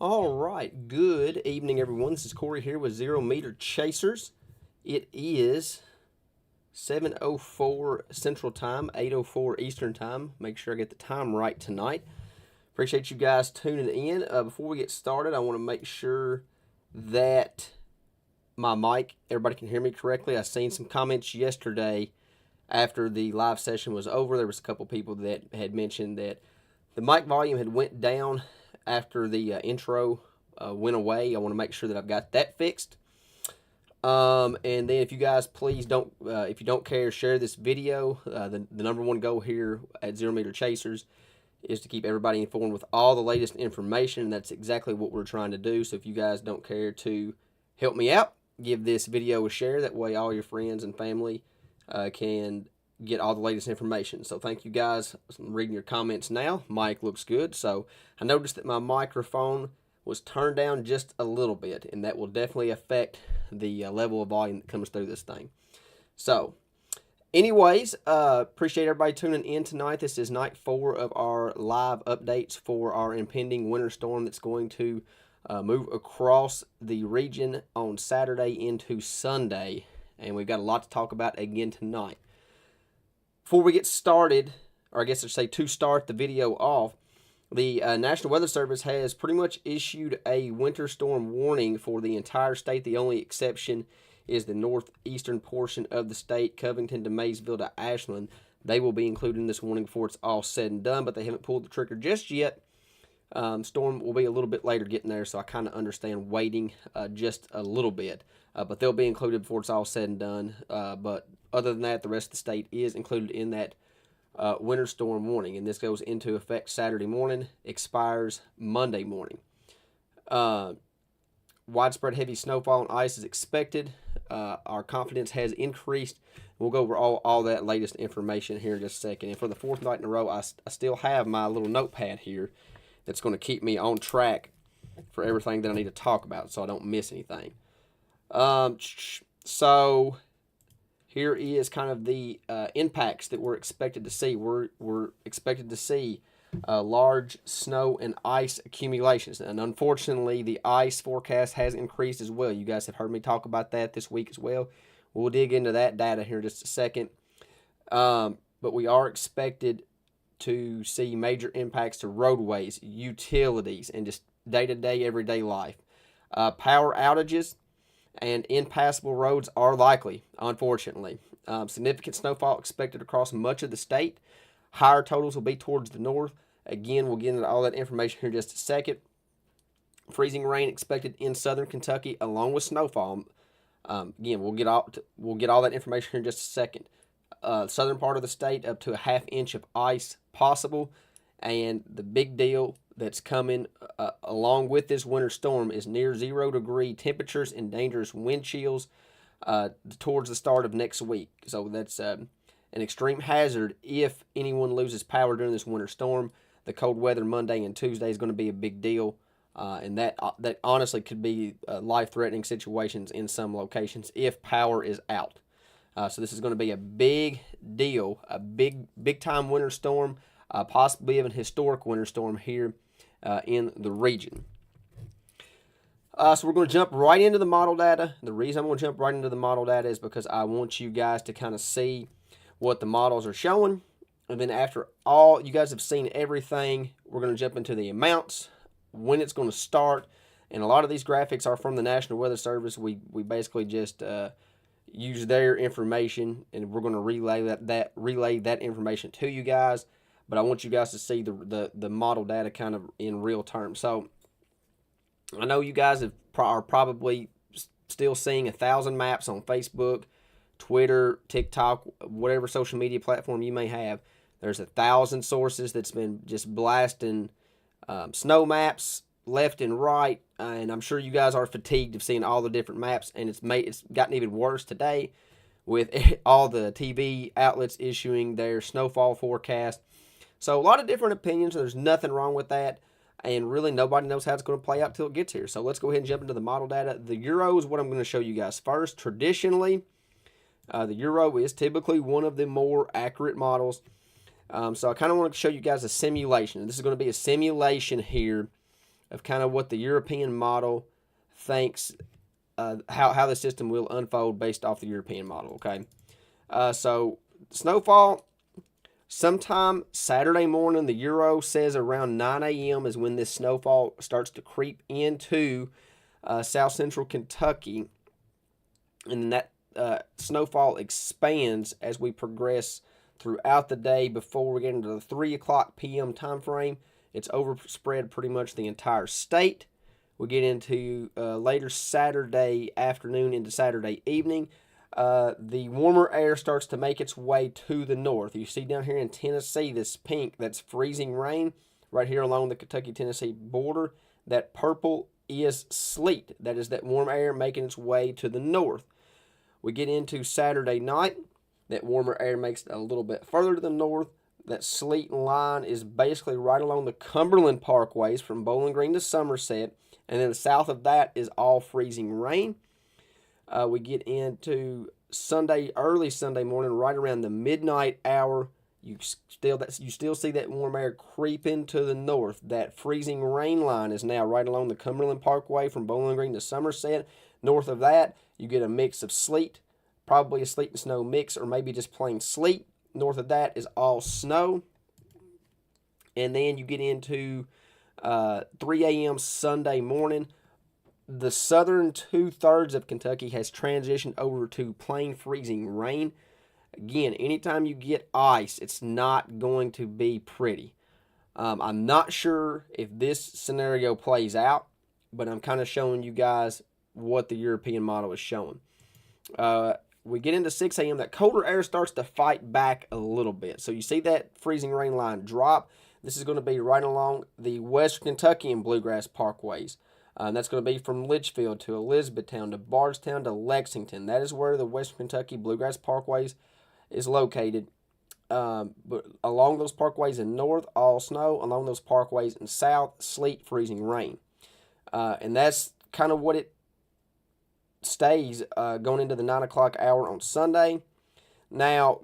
All right, good evening, everyone. This is Corey here with 0 Meter Chasers. It is 7:04 Central Time, 8:04 Eastern Time. Make sure I get the time right tonight. Appreciate you guys tuning in. Before we get started, I want to make sure that my mic, everybody can hear me correctly. I seen some comments yesterday after the live session was over. There was a couple people that had mentioned that the mic volume had went down after the intro went away. I want to make sure that I've got that fixed. And then if you guys please don't, if you don't care, share this video. The number one goal here at 0 Meter Chasers is to keep everybody informed with all the latest information. And that's exactly what we're trying to do. So if you guys don't care to help me out, give this video a share. That way all your friends and family can get all the latest information. So thank you guys. I'm reading your comments now. Mic looks good. So I noticed that my microphone was turned down just a little bit, and that will definitely affect the level of volume that comes through this thing. So anyways, appreciate everybody tuning in tonight. This is night 4 of our live updates for our impending winter storm that's going to move across the region on Saturday into Sunday. And we've got a lot to talk about again tonight. Before we get started, or I guess I should say to start the video off, the National Weather Service has pretty much issued a winter storm warning for the entire state. The only exception is the northeastern portion of the state, Covington to Maysville to Ashland. They will be included in this warning before it's all said and done, but they haven't pulled the trigger just yet. Storm will be a little bit later getting there, so I kind of understand waiting just a little bit. But they'll be included before it's all said and done. But other than that, the rest of the state is included in that winter storm warning, and this goes into effect Saturday morning, expires Monday morning. Widespread heavy snowfall and ice is expected. Our confidence has increased. We'll go over all that latest information here in just a second. And for the 4th night in a row, I still have my little notepad here that's going to keep me on track for everything that I need to talk about so I don't miss anything. So here is kind of the impacts that we're expected to see. We're expected to see large snow and ice accumulations. And unfortunately, the ice forecast has increased as well. You guys have heard me talk about that this week as well. We'll dig into that data here in just a second. But we are expected to see major impacts to roadways, utilities, and just day-to-day, everyday life. Power outages and impassable roads are likely, unfortunately. Significant snowfall expected across much of the state. Higher totals will be towards the north. Again, we'll get into all that information here in just a second. Freezing rain expected in southern Kentucky along with snowfall. Again, we'll get all that information here in just a second. Southern part of the state, up to a ½ inch of ice possible. And the big deal that's coming along with this winter storm is near 0-degree temperatures and dangerous wind chills towards the start of next week. So that's an extreme hazard if anyone loses power during this winter storm. The cold weather Monday and Tuesday is going to be a big deal. And that honestly could be life-threatening situations in some locations if power is out. So this is going to be a big deal, a big-time winter storm, possibly even historic winter storm here in the region. So we're going to jump right into the model data. The reason I'm going to jump right into the model data is because I want you guys to kind of see what the models are showing. And then after all, you guys have seen everything, we're going to jump into the amounts, when it's going to start. And a lot of these graphics are from the National Weather Service. We basically just use their information, and we're going to relay that information to you guys. But I want you guys to see the model data kind of in real terms. So I know you guys are probably still seeing 1,000 maps on Facebook, Twitter, TikTok, whatever social media platform you may have. There's 1,000 sources that's been just blasting snow maps left and right, and I'm sure you guys are fatigued of seeing all the different maps, and it's gotten even worse today with all the TV outlets issuing their snowfall forecast. So a lot of different opinions. There's nothing wrong with that, and really nobody knows how it's going to play out till it gets here. So let's go ahead and jump into the model data. The Euro is what I'm going to show you guys first. Traditionally, the Euro is typically one of the more accurate models. So I kind of want to show you guys a simulation. This is going to be a simulation here of kind of what the European model thinks, how the system will unfold based off the European model. Okay, so snowfall sometime Saturday morning. The Euro says around 9 a.m. is when this snowfall starts to creep into south central Kentucky, and that snowfall expands as we progress throughout the day. Before we get into the 3 o'clock p.m. time frame, it's overspread pretty much the entire state. We get into later Saturday afternoon into Saturday evening. The warmer air starts to make its way to the north. You see down here in Tennessee this pink, that's freezing rain right here along the Kentucky-Tennessee border. That purple is sleet. That is that warm air making its way to the north. We get into Saturday night. That warmer air makes it a little bit further to the north. That sleet line is basically right along the Cumberland Parkways from Bowling Green to Somerset. And then south of that is all freezing rain. We get into Sunday, early Sunday morning, right around the midnight hour. You still see that warm air creeping to the north. That freezing rain line is now right along the Cumberland Parkway from Bowling Green to Somerset. North of that, you get a mix of sleet, probably a sleet and snow mix, or maybe just plain sleet. North of that is all snow. And then you get into 3 a.m. Sunday morning. The southern 2/3 of Kentucky has transitioned over to plain freezing rain. Again, anytime you get ice, it's not going to be pretty. I'm not sure if this scenario plays out, but I'm kind of showing you guys what the European model is showing. We get into 6 a.m. That colder air starts to fight back a little bit. So you see that freezing rain line drop. This is going to be right along the Western Kentucky and Bluegrass Parkways. That's going to be from Litchfield to Elizabethtown to Bardstown to Lexington. That is where the Western Kentucky Bluegrass Parkways is located. But along those parkways in north, all snow. Along those parkways in south, sleet, freezing rain. And that's kind of what it stays going into the 9 o'clock hour on Sunday. Now,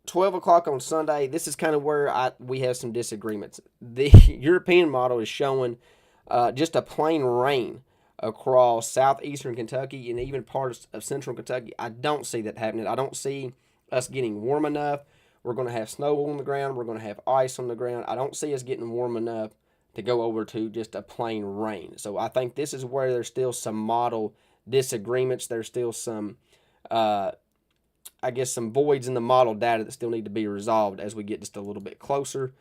12 o'clock on Sunday, this is kind of where we have some disagreements. The European model is showing just a plain rain across southeastern Kentucky and even parts of central Kentucky. I don't see that happening. I don't see us getting warm enough. We're going to have snow on the ground. We're going to have ice on the ground. I don't see us getting warm enough to go over to just a plain rain. So I think this is where there's still some model disagreements. There's still some, some voids in the model data that still need to be resolved as we get just a little bit closer.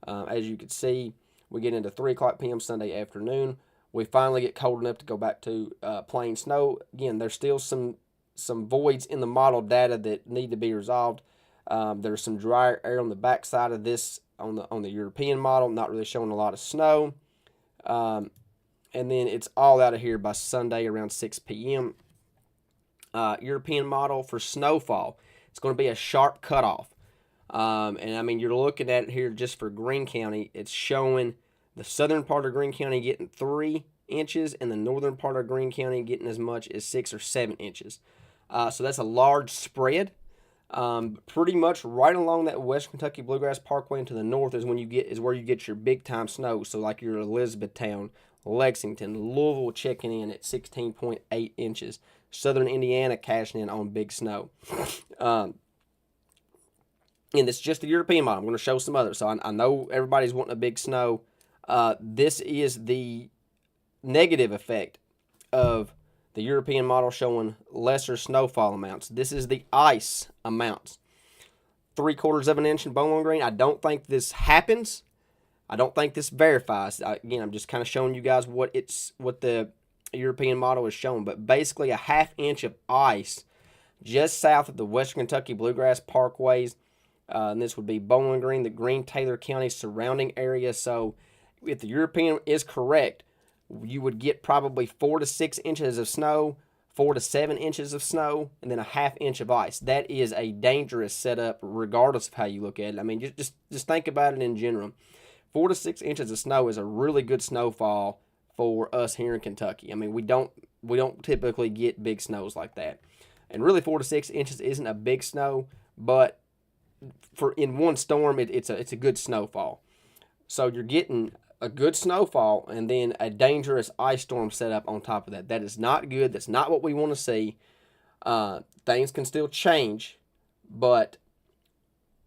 As you can see, we get into 3 o'clock p.m. Sunday afternoon. We finally get cold enough to go back to plain snow. Again, there's still some voids in the model data that need to be resolved. There's some drier air on the backside of this on the European model, not really showing a lot of snow. And then it's all out of here by Sunday around 6 p.m. European model for snowfall, it's going to be a sharp cutoff. And I mean, you're looking at it here just for Greene County. It's showing the southern part of Greene County getting 3 inches and the northern part of Greene County getting as much as 6 or 7 inches. So that's a large spread. Pretty much right along that West Kentucky Bluegrass Parkway and to the north is where you get your big time snow. So like your Elizabethtown, Lexington, Louisville checking in at 16.8 inches. Southern Indiana cashing in on big snow. And it's just the European model. I'm going to show some others. So I know everybody's wanting a big snow. This is the negative effect of the European model showing lesser snowfall amounts. This is the ice amounts. 3/4 of an inch in Bowling Green. I don't think this happens. I don't think this verifies. Again, I'm just kind of showing you guys what the European model is showing. But basically a 1/2 inch of ice just south of the Western Kentucky Bluegrass Parkways. And this would be Bowling Green, the Greene-Taylor County surrounding area. So if the European is correct, you would get probably 4 to 6 inches of snow, 4 to 7 inches of snow, and then a 1/2 inch of ice. That is a dangerous setup regardless of how you look at it. I mean, just think about it in general. 4 to 6 inches of snow is a really good snowfall for us here in Kentucky. I mean, we don't typically get big snows like that. And really 4 to 6 inches isn't a big snow, but in one storm, it's a good snowfall. So you're getting a good snowfall and then a dangerous ice storm set up on top of that. That is not good. That's not what we want to see. Things can still change, but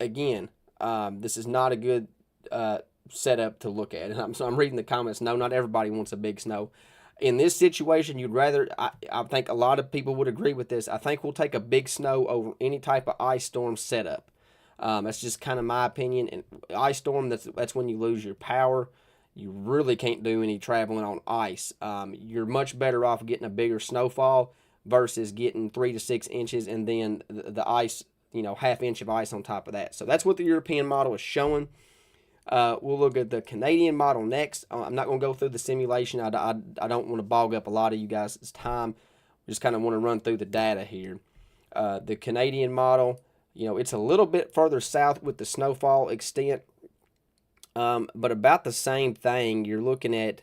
again, this is not a good setup to look at. And so I'm reading the comments. No, not everybody wants a big snow. In this situation, you'd rather, I think a lot of people would agree with this. I think we'll take a big snow over any type of ice storm setup. That's just kind of my opinion. And ice storm, that's when you lose your power. You really can't do any traveling on ice. You're much better off getting a bigger snowfall versus getting 3 to 6 inches and then the ice, half inch of ice on top of that. So that's what the European model is showing. We'll look at the Canadian model next. I'm not going to go through the simulation. I don't want to bog up a lot of you guys' time. Just kind of want to run through the data here. The Canadian model, it's a little bit further south with the snowfall extent, but about the same thing. You're looking at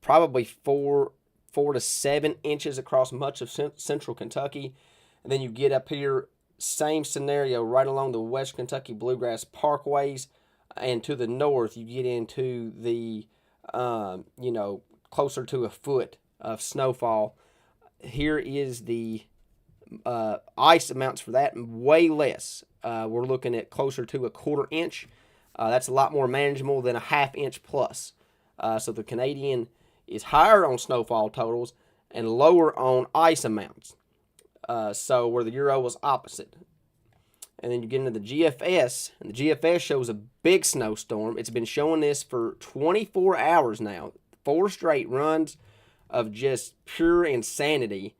probably 4 to 7 inches across much of central Kentucky. And then you get up here, same scenario right along the West Kentucky Bluegrass Parkways. And to the north, you get into the, closer to a foot of snowfall. Here is the ice amounts for that, way less. We're looking at closer to a 1/4 inch. That's a lot more manageable than a 1/2 inch plus. So the Canadian is higher on snowfall totals and lower on ice amounts. So where the Euro was opposite. And then you get into the GFS, and the GFS shows a big snowstorm. It's been showing this for 24 hours now. 4 straight runs of just pure insanity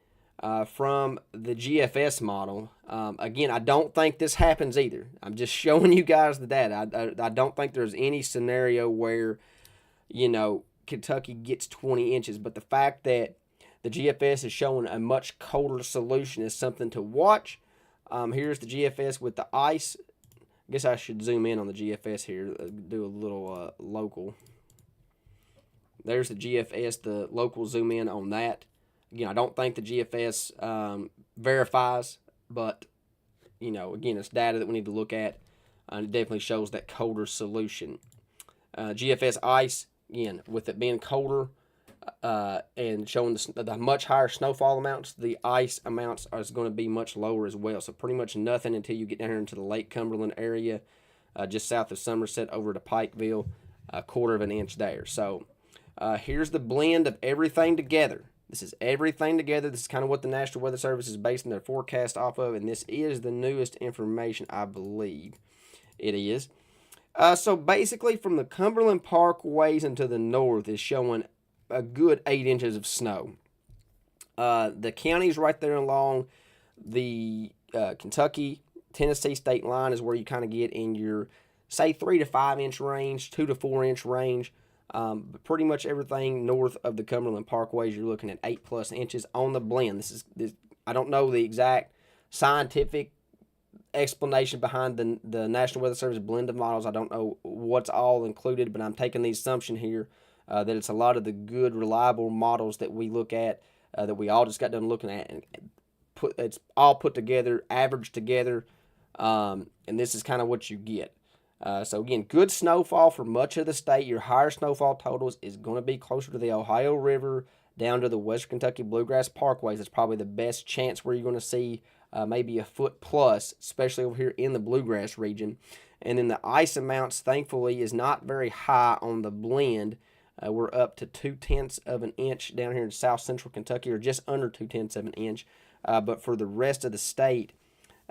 from the GFS model. Again, I don't think this happens either. I'm just showing you guys the data. I don't think there's any scenario where, Kentucky gets 20 inches. But the fact that the GFS is showing a much colder solution is something to watch. Here's the GFS with the ice. I guess I should zoom in on the GFS here, do a little local. There's the GFS, the local zoom in on that. Again, I don't think the GFS verifies, but, again, it's data that we need to look at. It definitely shows that colder solution. GFS ice, again, with it being colder, and showing the much higher snowfall amounts, the ice amounts are going to be much lower as well. So pretty much nothing until you get down here into the Lake Cumberland area, just south of Somerset over to Pikeville, 1/4 of an inch there. So here's the blend of everything together. This is everything together. This is kind of what the National Weather Service is basing their forecast off of, and this is the newest information, I believe it is. So basically from the Cumberland Parkways into the north is showing a good 8 inches of snow. The counties right there along the Kentucky, Tennessee state line is where you kind of get in your, say, 3 to 5 inch range, 2 to 4 inch range. But pretty much everything north of the Cumberland Parkways, you're looking at 8+ inches on the blend. This I don't know the exact scientific explanation behind the National Weather Service blend of models. I don't know what's all included, but I'm taking the assumption here that it's a lot of the good, reliable models that we look at, that we all just got done looking at, and it's all put together, averaged together, and this is kind of what you get. So again, good snowfall for much of the state. Your higher snowfall totals is going to be closer to the Ohio River, down to the West Kentucky Bluegrass Parkways. It's probably the best chance where you're going to see maybe a foot plus, especially over here in the Bluegrass region. And then the ice amounts, thankfully, is not very high on the blend. We're up to 2/10 of an inch down here in south central Kentucky, or just under 2/10 of an inch. But for the rest of the state,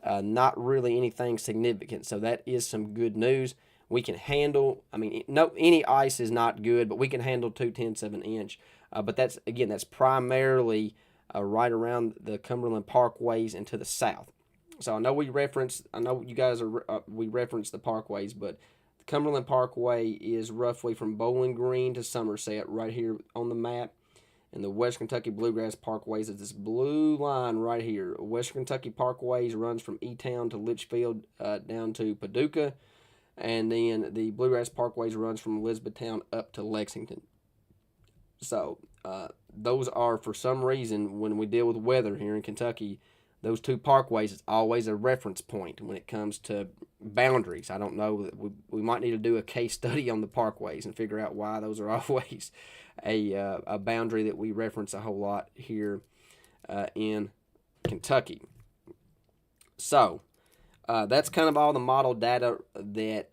not really anything significant. So that is some good news. We can handle, any ice is not good, but we can handle 2/10 of an inch. But that's primarily right around the Cumberland Parkways and to the south. So I know you guys we referenced the parkways, but the Cumberland Parkway is roughly from Bowling Green to Somerset right here on the map. And the West Kentucky Bluegrass Parkways is this blue line right here. West Kentucky Parkways runs from E-Town to Litchfield down to Paducah. And then the Bluegrass Parkways runs from Elizabethtown up to Lexington. So those are, for some reason, when we deal with weather here in Kentucky, those two parkways is always a reference point when it comes to boundaries. I don't know, we might need to do a case study on the parkways and figure out why those are always a boundary that we reference a whole lot here in Kentucky. So that's kind of all the model data that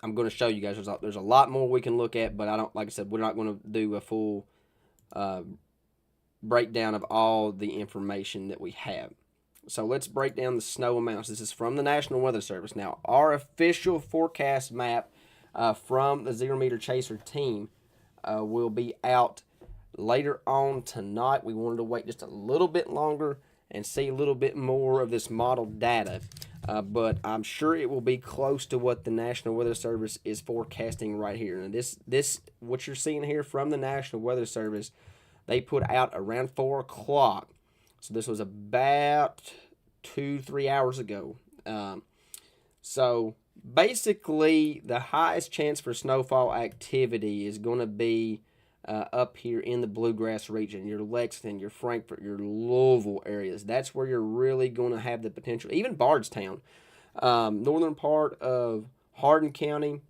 I'm going to show you guys. There's a lot more we can look at, but I don't, like I said, we're not going to do a full breakdown of all the information that we have. So let's break down the snow amounts. This is from the National Weather Service. Now, our official forecast map from the Zero Meter Chaser team will be out later on tonight. We wanted to wait just a little bit longer and see a little bit more of this model data. But I'm sure it will be close to what the National Weather Service is forecasting right here. And this what you're seeing here from the National Weather Service, they put out around 4 o'clock. So this was about 2-3 hours ago. So basically, the highest chance for snowfall activity is going to be up here in the Bluegrass region, your Lexington, your Frankfort, your Louisville areas. That's where you're really going to have the potential. Even Bardstown, northern part of Hardin County,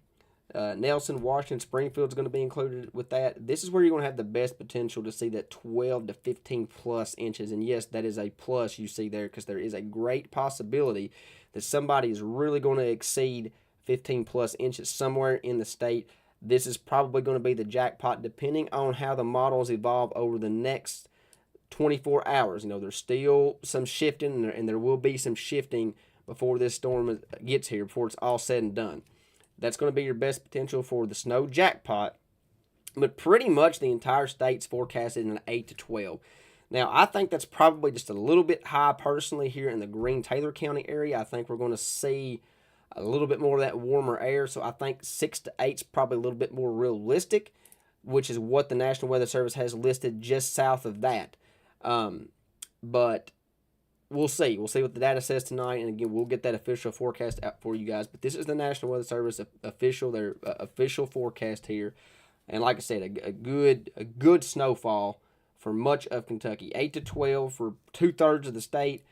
Nelson, Washington, Springfield is going to be included with that. This is where you're going to have the best potential to see that 12 to 15 plus inches. And yes, that is a plus you see there, because there is a great possibility that somebody is really going to exceed 15 plus inches somewhere in the state. This is probably going to be the jackpot, depending on how the models evolve over the next 24 hours. You know, there's still some shifting, and there will be some shifting before this storm gets here, before it's all said and done. That's going to be your best potential for the snow jackpot. But pretty much the entire state's forecasted in an 8 to 12. Now, I think that's probably just a little bit high personally here in the Greene-Taylor County area. I think we're going to see a little bit more of that warmer air. So I think 6 to 8 is probably a little bit more realistic, which is what the National Weather Service has listed just south of that. But we'll see. We'll see what the data says tonight, and again, we'll get that official forecast out for you guys. But this is the National Weather Service their official forecast here, and like I said, a good snowfall for much of Kentucky. 8 to 12 for 2/3 of the state,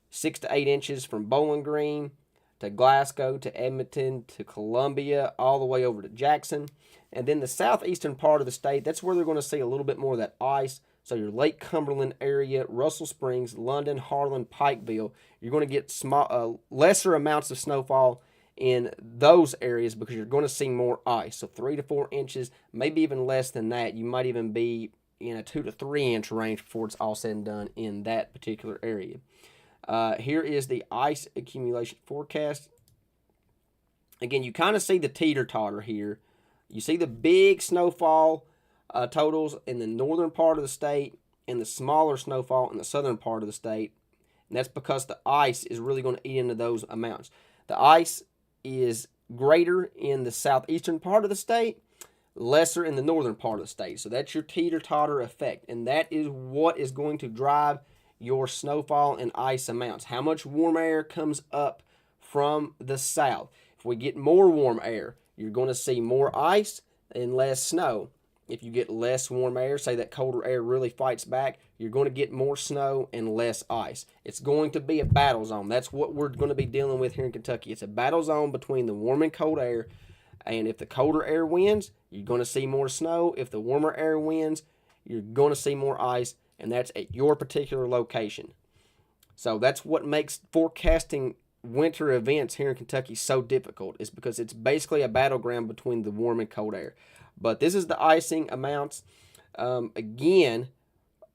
6 to 8 inches from Bowling Green to Glasgow to Edmonton to Columbia, all the way over to Jackson, and then the southeastern part of the state. That's where they're going to see a little bit more of that ice. So your Lake Cumberland area, Russell Springs, London, Harlan, Pikeville, you're going to get lesser amounts of snowfall in those areas because you're going to see more ice. So 3 to 4 inches, maybe even less than that. You might even be in a 2 to 3 inch range before it's all said and done in that particular area. Here is the ice accumulation forecast. Again, you kind of see the teeter-totter here. You see the big snowfall totals in the northern part of the state and the smaller snowfall in the southern part of the state. And that's because the ice is really going to eat into those amounts. The ice is greater in the southeastern part of the state, lesser in the northern part of the state. So that's your teeter-totter effect. And that is what is going to drive your snowfall and ice amounts. How much warm air comes up from the south. If we get more warm air, you're going to see more ice and less snow. If you get less warm air, say that colder air really fights back, you're going to get more snow and less ice. It's going to be a battle zone. That's what we're going to be dealing with here in Kentucky. It's a battle zone between the warm and cold air. And if the colder air wins, you're going to see more snow. If the warmer air wins, you're going to see more ice. And that's at your particular location. So that's what makes forecasting winter events here in Kentucky so difficult, is because it's basically a battleground between the warm and cold air. But this is the icing amounts. Again,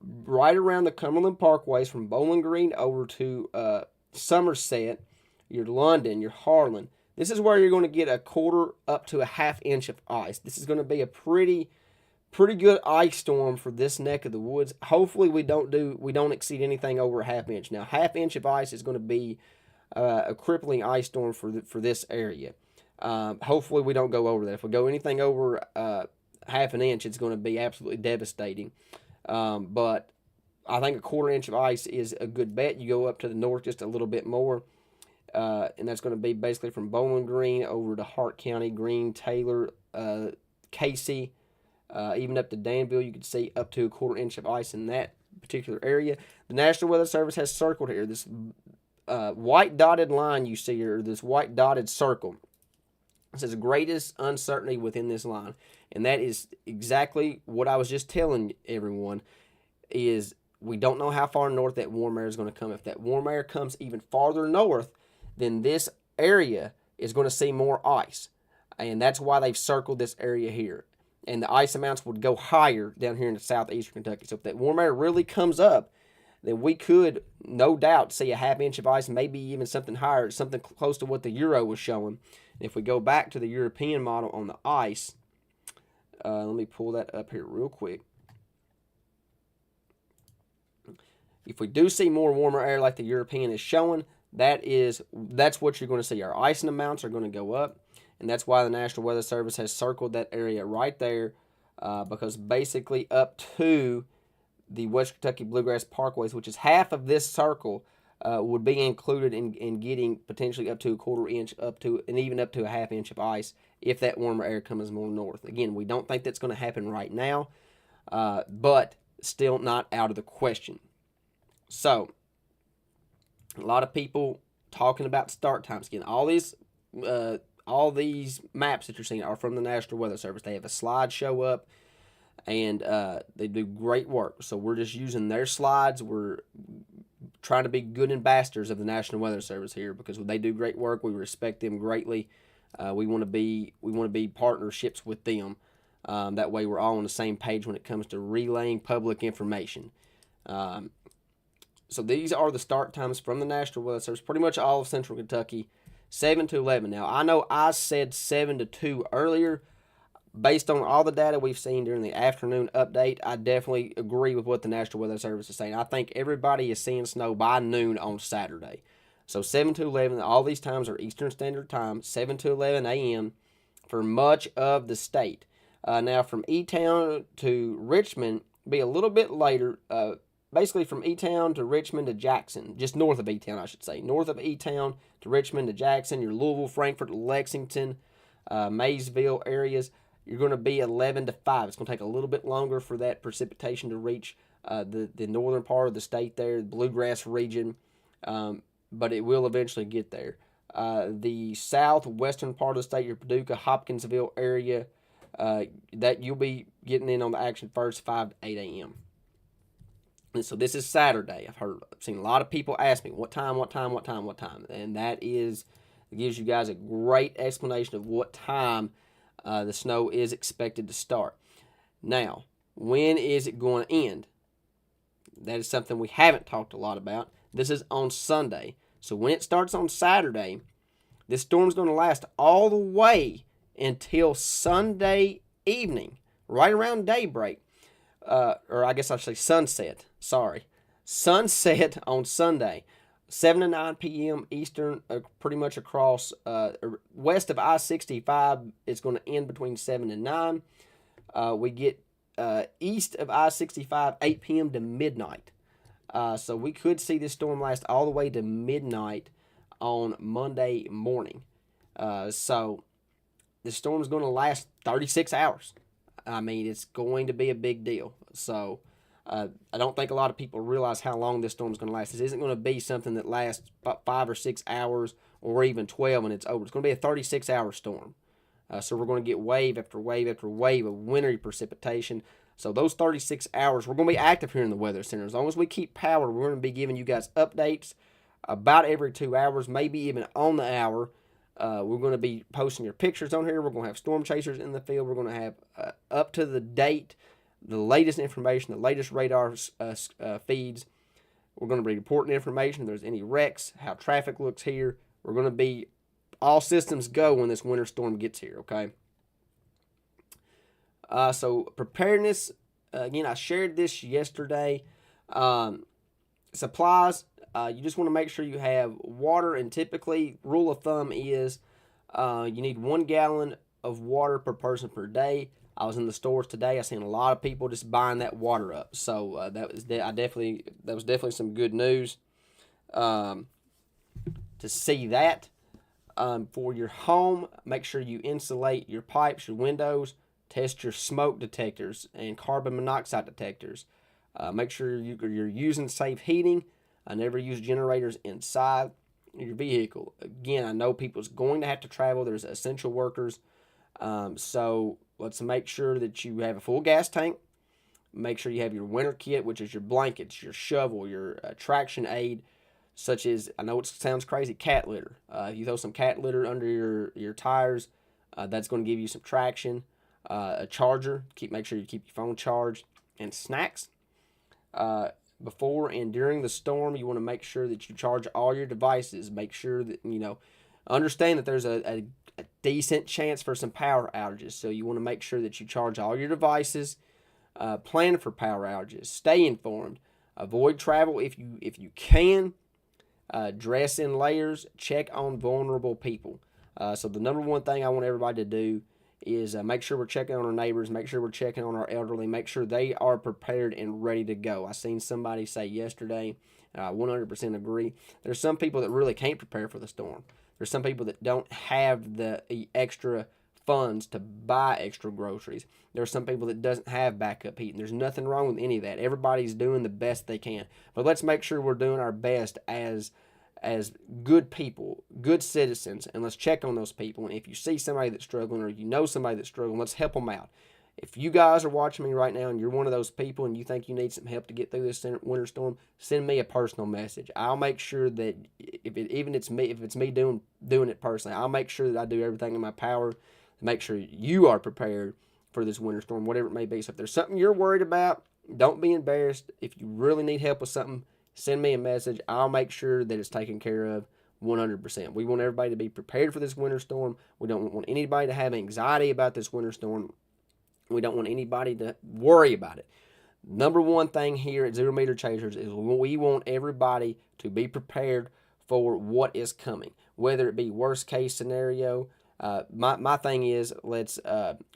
right around the Cumberland Parkways from Bowling Green over to Somerset, your London, your Harlan. This is where you're going to get a 1/4 up to a 1/2 inch of ice. This is going to be a pretty good ice storm for this neck of the woods. Hopefully we don't exceed anything over a 1/2 inch. Now, 1/2 inch of ice is going to be a crippling ice storm for this area. Hopefully we don't go over that. If we go anything over 1/2 inch, it's going to be absolutely devastating. But I think a 1/4 inch of ice is a good bet. You go up to the north just a little bit more, and that's going to be basically from Bowling Green over to Hart County, Greene, Taylor, Casey, even up to Danville. You could see up to a 1/4 inch of ice in that particular area. The National Weather Service has circled here this white dotted line you see here, this white dotted circle. It says greatest uncertainty within this line, and that is exactly what I was just telling everyone. Is we don't know how far north that warm air is going to come. If that warm air comes even farther north, then this area is going to see more ice, and that's why they've circled this area here. And the ice amounts would go higher down here in the southeastern Kentucky. So if that warm air really comes up, then we could no doubt see a half inch of ice, maybe even something higher, something close to what the Euro was showing. And if we go back to the European model on the ice, let me pull that up here real quick. If we do see more warmer air like the European is showing, that's what you're going to see. Our icing amounts are going to go up, and that's why the National Weather Service has circled that area right there, because basically up to the West Kentucky Bluegrass Parkways, which is half of this circle, would be included in getting potentially up to a quarter inch, and even up to a half inch of ice if that warmer air comes more north. Again, we don't think that's going to happen right now, but still not out of the question. So, a lot of people talking about start times. Again, all these maps that you're seeing are from the National Weather Service. They have a slideshow up, and they do great work. So we're just using their slides. We're trying to be good ambassadors of the National Weather Service here because they do great work. We respect them greatly. We want to be partnerships with them. That way, we're all on the same page when it comes to relaying public information. So these are the start times from the National Weather Service, pretty much all of Central Kentucky, 7 to 11. Now, I know I said 7 to 2 earlier. Based on all the data we've seen during the afternoon update, I definitely agree with what the National Weather Service is saying. I think everybody is seeing snow by noon on Saturday. So 7 to 11, all these times are Eastern Standard Time, 7 to 11 a.m. for much of the state. Now, from E-Town to Richmond, be a little bit later. Basically, from E-Town to Richmond to Jackson, just north of E-Town, I should say. North of E-Town to Richmond to Jackson, your Louisville, Frankfort, Lexington, Maysville areas, you're going to be 11 to 5. It's going to take a little bit longer for that precipitation to reach the northern part of the state there, the Bluegrass region, but it will eventually get there. The southwestern part of the state, your Paducah, Hopkinsville area, that you'll be getting in on the action first, 5 to 8 a.m. And so this is Saturday. I've seen a lot of people ask me, what time? And that gives you guys a great explanation of what time the snow is expected to start. Now, when is it going to end? That is something we haven't talked a lot about. This is on Sunday. So when it starts on Saturday, this storm's going to last all the way until Sunday evening, right around daybreak. Or I guess I should say sunset. Sunset on Sunday, 7 to 9 p.m. Eastern, pretty much across west of I-65. It's going to end between 7 and 9. We get east of I-65, 8 p.m. to midnight. So we could see this storm last all the way to midnight on Monday morning. So the storm is going to last 36 hours. I mean, it's going to be a big deal. So I don't think a lot of people realize how long this storm is going to last. This isn't going to be something that lasts about 5 or 6 hours or even 12 and it's over. It's going to be a 36-hour storm. So we're going to get wave after wave after wave of wintry precipitation. So those 36 hours, we're going to be active here in the Weather Center. As long as we keep power, we're going to be giving you guys updates about every 2 hours, maybe even on the hour. We're going to be posting your pictures on here. We're going to have storm chasers in the field. We're going to have up to the date, the latest information, the latest radar feeds. We're going to be reporting information if there's any wrecks, how traffic looks here. We're going to be all systems go when this winter storm gets here, okay? So preparedness, again, I shared this yesterday. Supplies, you just want to make sure you have water, and typically, rule of thumb is you need 1 gallon of water per person per day. I was in the stores today. I seen a lot of people just buying that water up. So that was definitely some good news to see that. For your home, make sure you insulate your pipes, your windows, test your smoke detectors and carbon monoxide detectors. Make sure you're using safe heating. Never use generators inside your vehicle. Again, I know people's going to have to travel. There's essential workers. So let's make sure that you have a full gas tank. Make sure you have your winter kit, which is your blankets, your shovel, your traction aid, such as, I know it sounds crazy, cat litter. If you throw some cat litter under your tires, that's going to give you some traction. A charger, make sure you keep your phone charged, and snacks. Before and during the storm, you want to make sure that you charge all your devices. Make sure that, understand that there's a decent chance for some power outages. So you want to make sure that you charge all your devices. Plan for power outages. Stay informed. Avoid travel if you can. Dress in layers. Check on vulnerable people. So the number one thing I want everybody to do is make sure we're checking on our neighbors, make sure we're checking on our elderly, make sure they are prepared and ready to go. I seen somebody say yesterday, and I 100% agree, there's some people that really can't prepare for the storm. There's some people that don't have the extra funds to buy extra groceries. There's some people that doesn't have backup heating. There's nothing wrong with any of that. Everybody's doing the best they can. But let's make sure we're doing our best as good people, good citizens, and let's check on those people. And if you see somebody that's struggling or you know somebody that's struggling, let's help them out. If you guys are watching me right now and you're one of those people and you think you need some help to get through this winter storm, send me a personal message. I'll make sure that if it's me doing it personally, I'll make sure that I do everything in my power to make sure you are prepared for this winter storm, whatever it may be. So if there's something you're worried about, don't be embarrassed. If you really need help with something, send me a message. I'll make sure that it's taken care of 100%. We want everybody to be prepared for this winter storm. We don't want anybody to have anxiety about this winter storm. We don't want anybody to worry about it. Number one thing here at Zero Meter Chasers is we want everybody to be prepared for what is coming, whether it be worst case scenario. My thing is, let's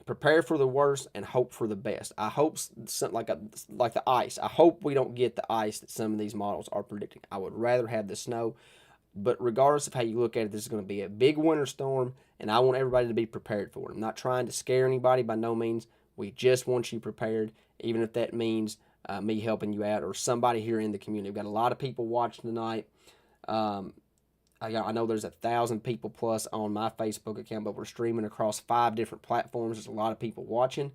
prepare for the worst and hope for the best. I hope something like the ice. I hope we don't get the ice that some of these models are predicting. I would rather have the snow. But regardless of how you look at it, this is going to be a big winter storm, and I want everybody to be prepared for it. I'm not trying to scare anybody by no means. We just want you prepared, even if that means me helping you out or somebody here in the community. We've got a lot of people watching tonight. I know there's 1,000 people plus on my Facebook account, but we're streaming across 5 different platforms. There's a lot of people watching.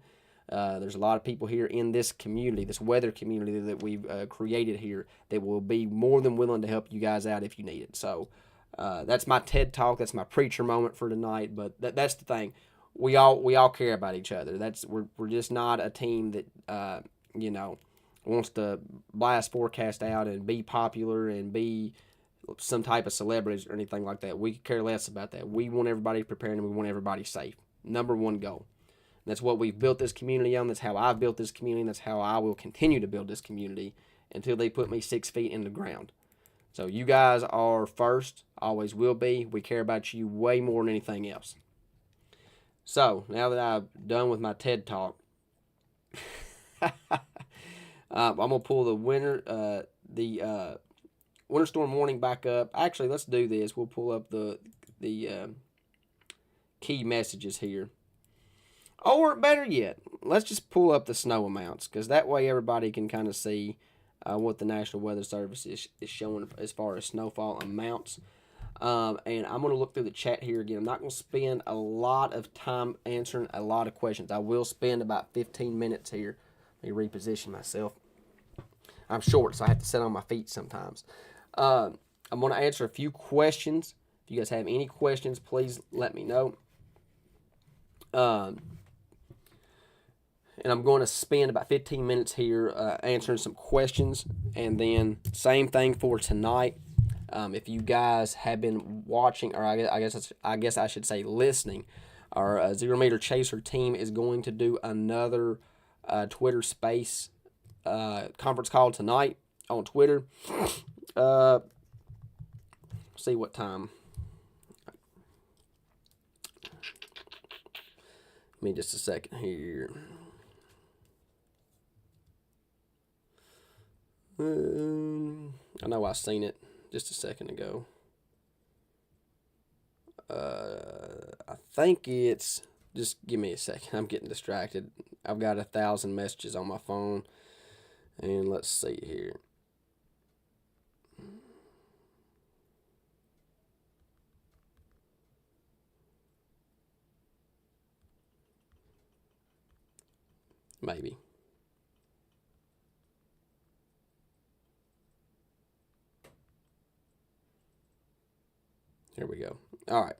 There's a lot of people here in this community, this weather community that we've created here, that will be more than willing to help you guys out if you need it. So that's my TED Talk. That's my preacher moment for tonight. But that's the thing. We all care about each other. We're just not a team that wants to blast forecast out and be popular and be some type of celebrities or anything like that. We care less about that. We want everybody prepared and we want everybody safe. Number one goal. And that's what we've built this community on. That's how I've built this community. And that's how I will continue to build this community until they put me 6 feet in the ground. So you guys are first, always will be. We care about you way more than anything else. So now that I've done with my TED Talk, I'm gonna pull the winter storm warning back up. Actually, let's do this. We'll pull up the key messages here. Or better yet, let's just pull up the snow amounts, because that way everybody can kind of see what the National Weather Service is showing as far as snowfall amounts. And I'm going to look through the chat here again. I'm not going to spend a lot of time answering a lot of questions. I will spend about 15 minutes here. Let me reposition myself. I'm short, so I have to sit on my feet sometimes. I'm going to answer a few questions. If you guys have any questions, please let me know. And I'm going to spend about 15 minutes here answering some questions. And then same thing for tonight. If you guys have been watching, or I guess I should say listening, our Zero Meter Chaser team is going to do another Twitter Space conference call tonight on Twitter. See what time. Give me just a second here. I know I seen it just a second ago. I think it's, just give me a second. I'm getting distracted. I've got 1,000 messages on my phone, And let's see here. Maybe. Here we go. All right.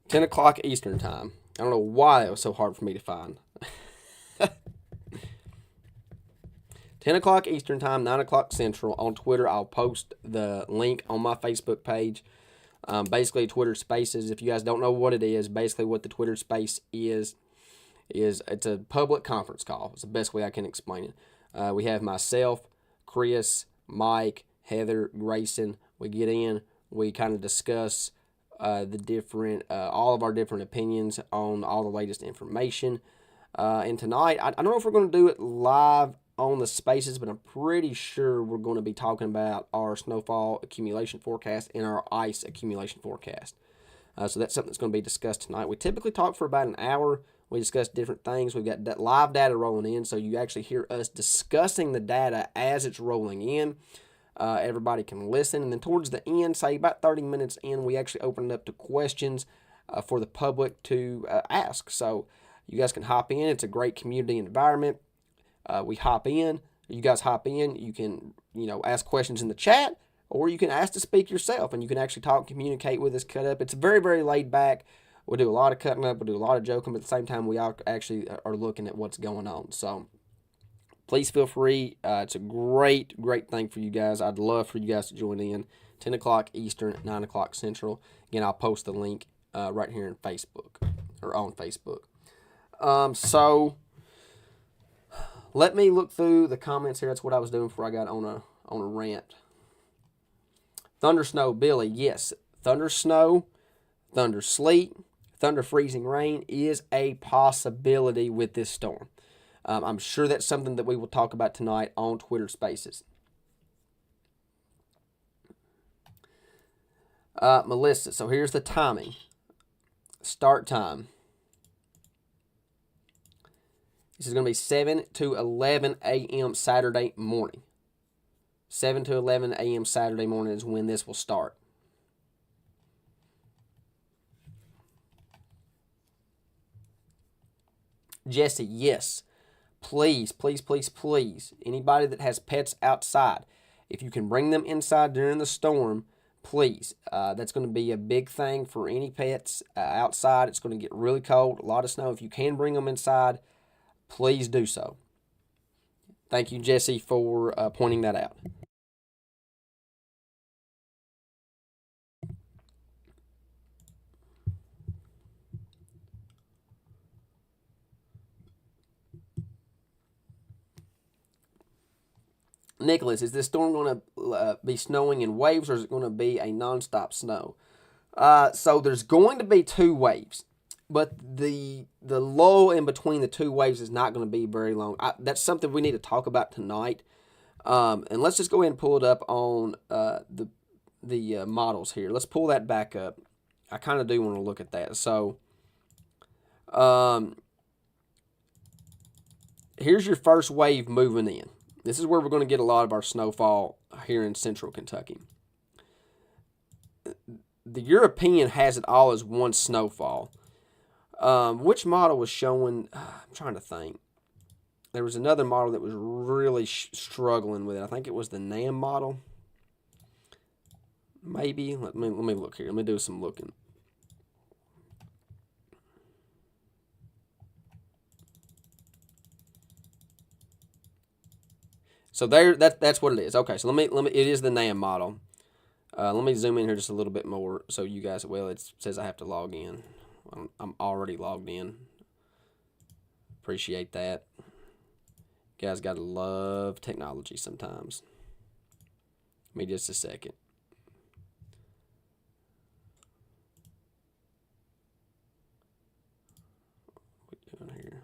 10 o'clock Eastern time. I don't know why it was so hard for me to find. 10 o'clock Eastern time, 9 o'clock Central on Twitter. I'll post the link on my Facebook page. Basically, Twitter Spaces, if you guys don't know what it is, basically what the Twitter Space is it's a public conference call. It's the best way I can explain it. We have myself, Chris, Mike, Heather, Grayson. We get in, we kind of discuss the different, all of our different opinions on all the latest information. And tonight, I don't know if we're going to do it live on the Spaces, but I'm pretty sure we're going to be talking about our snowfall accumulation forecast and our ice accumulation forecast. So that's something that's going to be discussed tonight. We typically talk for about an hour. We discuss different things. We've got live data rolling in, so you actually hear us discussing the data as it's rolling in. Everybody can listen. And then towards the end, say about 30 minutes in, we actually open it up to questions for the public to ask. So you guys can hop in. It's a great community environment. We hop in. You guys hop in. You can, ask questions in the chat, or you can ask to speak yourself, and you can actually talk, communicate with us, cut up. It's very, very laid back. We'll do a lot of cutting up. We'll do a lot of joking, but at the same time, we all actually are looking at what's going on. So please feel free. It's a great, great thing for you guys. I'd love for you guys to join in. 10 o'clock Eastern, 9 o'clock Central. Again, I'll post the link right here in Facebook, or on Facebook. So let me look through the comments here. That's what I was doing before I got on a rant. Thunder snow, Billy. Yes, thunder snow, thunder sleet, thunder freezing rain is a possibility with this storm. I'm sure that's something that we will talk about tonight on Twitter Spaces. Melissa, so here's the timing. Start time. This is going to be 7 to 11 a.m. Saturday morning. 7 to 11 a.m. Saturday morning is when this will start. Jesse, yes. Please, please, please, please. Anybody that has pets outside, if you can bring them inside during the storm, please. That's going to be a big thing for any pets outside. It's going to get really cold, a lot of snow. If you can bring them inside, please do so. Thank you, Jesse, for pointing that out. Nicholas, is this storm going to be snowing in waves, or is it going to be a nonstop snow? So there's going to be two waves, but the lull in between the two waves is not going to be very long. That's something we need to talk about tonight. And let's just go ahead and pull it up on the models here. Let's pull that back up. I kind of do want to look at that. So here's your first wave moving in. This is where we're going to get a lot of our snowfall here in central Kentucky. The European has it all as one snowfall. Which model was showing? I'm trying to think. There was another model that was really struggling with it. I think it was the NAM model. Maybe. Let me look here. Let me do some looking. So that's what it is. Okay, so let me it is the NAM model. Let me zoom in here just a little bit more so you guys, well, it says I have to log in. I'm already logged in. Appreciate that. You guys got to love technology sometimes. Give me just a second. What are we doing here?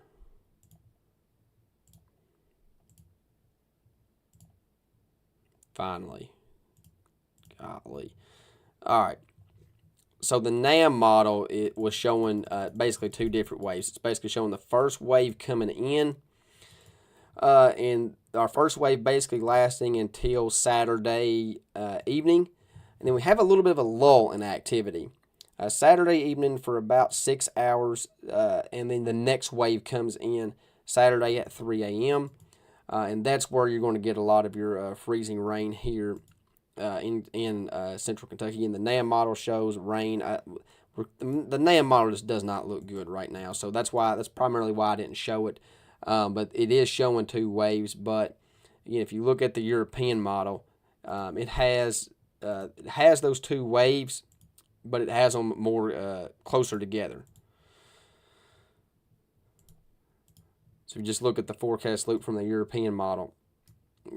Finally. Golly. All right. So the NAM model, it was showing basically two different waves. It's basically showing the first wave coming in. and our first wave basically lasting until Saturday evening. And then we have a little bit of a lull in activity. Saturday evening for about 6 hours, and then the next wave comes in Saturday at 3 a.m. And that's where you're going to get a lot of your freezing rain here in central Kentucky. And the NAM model shows rain. The NAM model just does not look good right now, so that's primarily why I didn't show it. But it is showing 2 waves. But if you look at the European model, it has those 2 waves, but it has them more closer together. So if you just look at the forecast loop from the European model,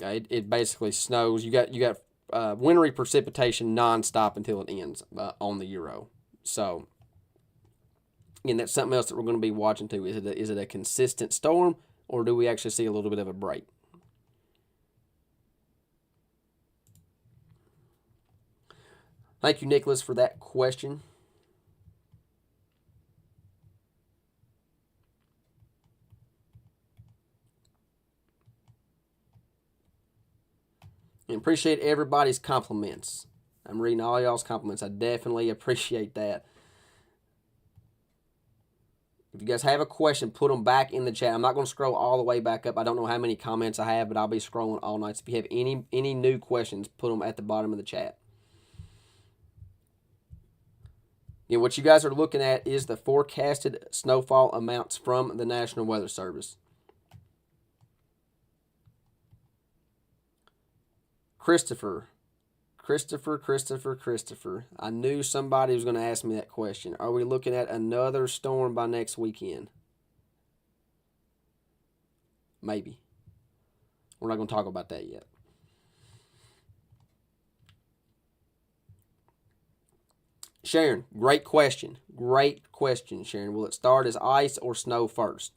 it basically snows. You got wintry precipitation nonstop until it ends on the Euro. So again, that's something else that we're going to be watching too. Is it a consistent storm, or do we actually see a little bit of a break? Thank you, Nicholas, for that question. And appreciate everybody's compliments. I'm reading all y'all's compliments. I definitely appreciate that. If you guys have a question, put them back in the chat. I'm not going to scroll all the way back up. I don't know how many comments I have, but I'll be scrolling all night. So if you have any new questions, put them at the bottom of the chat. What you guys are looking at is the forecasted snowfall amounts from the National Weather Service. Christopher. I knew somebody was going to ask me that question. Are we looking at another storm by next weekend? Maybe. We're not going to talk about that yet. Sharon, great question. Great question, Sharon. Will it start as ice or snow first?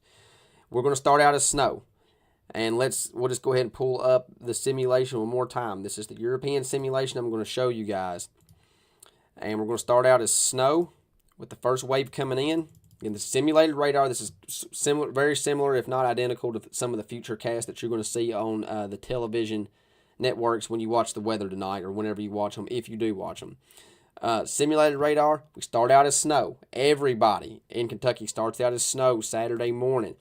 We're going to start out as snow. And we'll just go ahead and pull up the simulation one more time. This is the European simulation I'm going to show you guys. And we're going to start out as snow with the first wave coming in. In the simulated radar, this is similar, very similar, if not identical, to some of the future casts that you're going to see on the television networks when you watch the weather tonight, or whenever you watch them, if you do watch them. Simulated radar, we start out as snow. Everybody in Kentucky starts out as snow Saturday morning.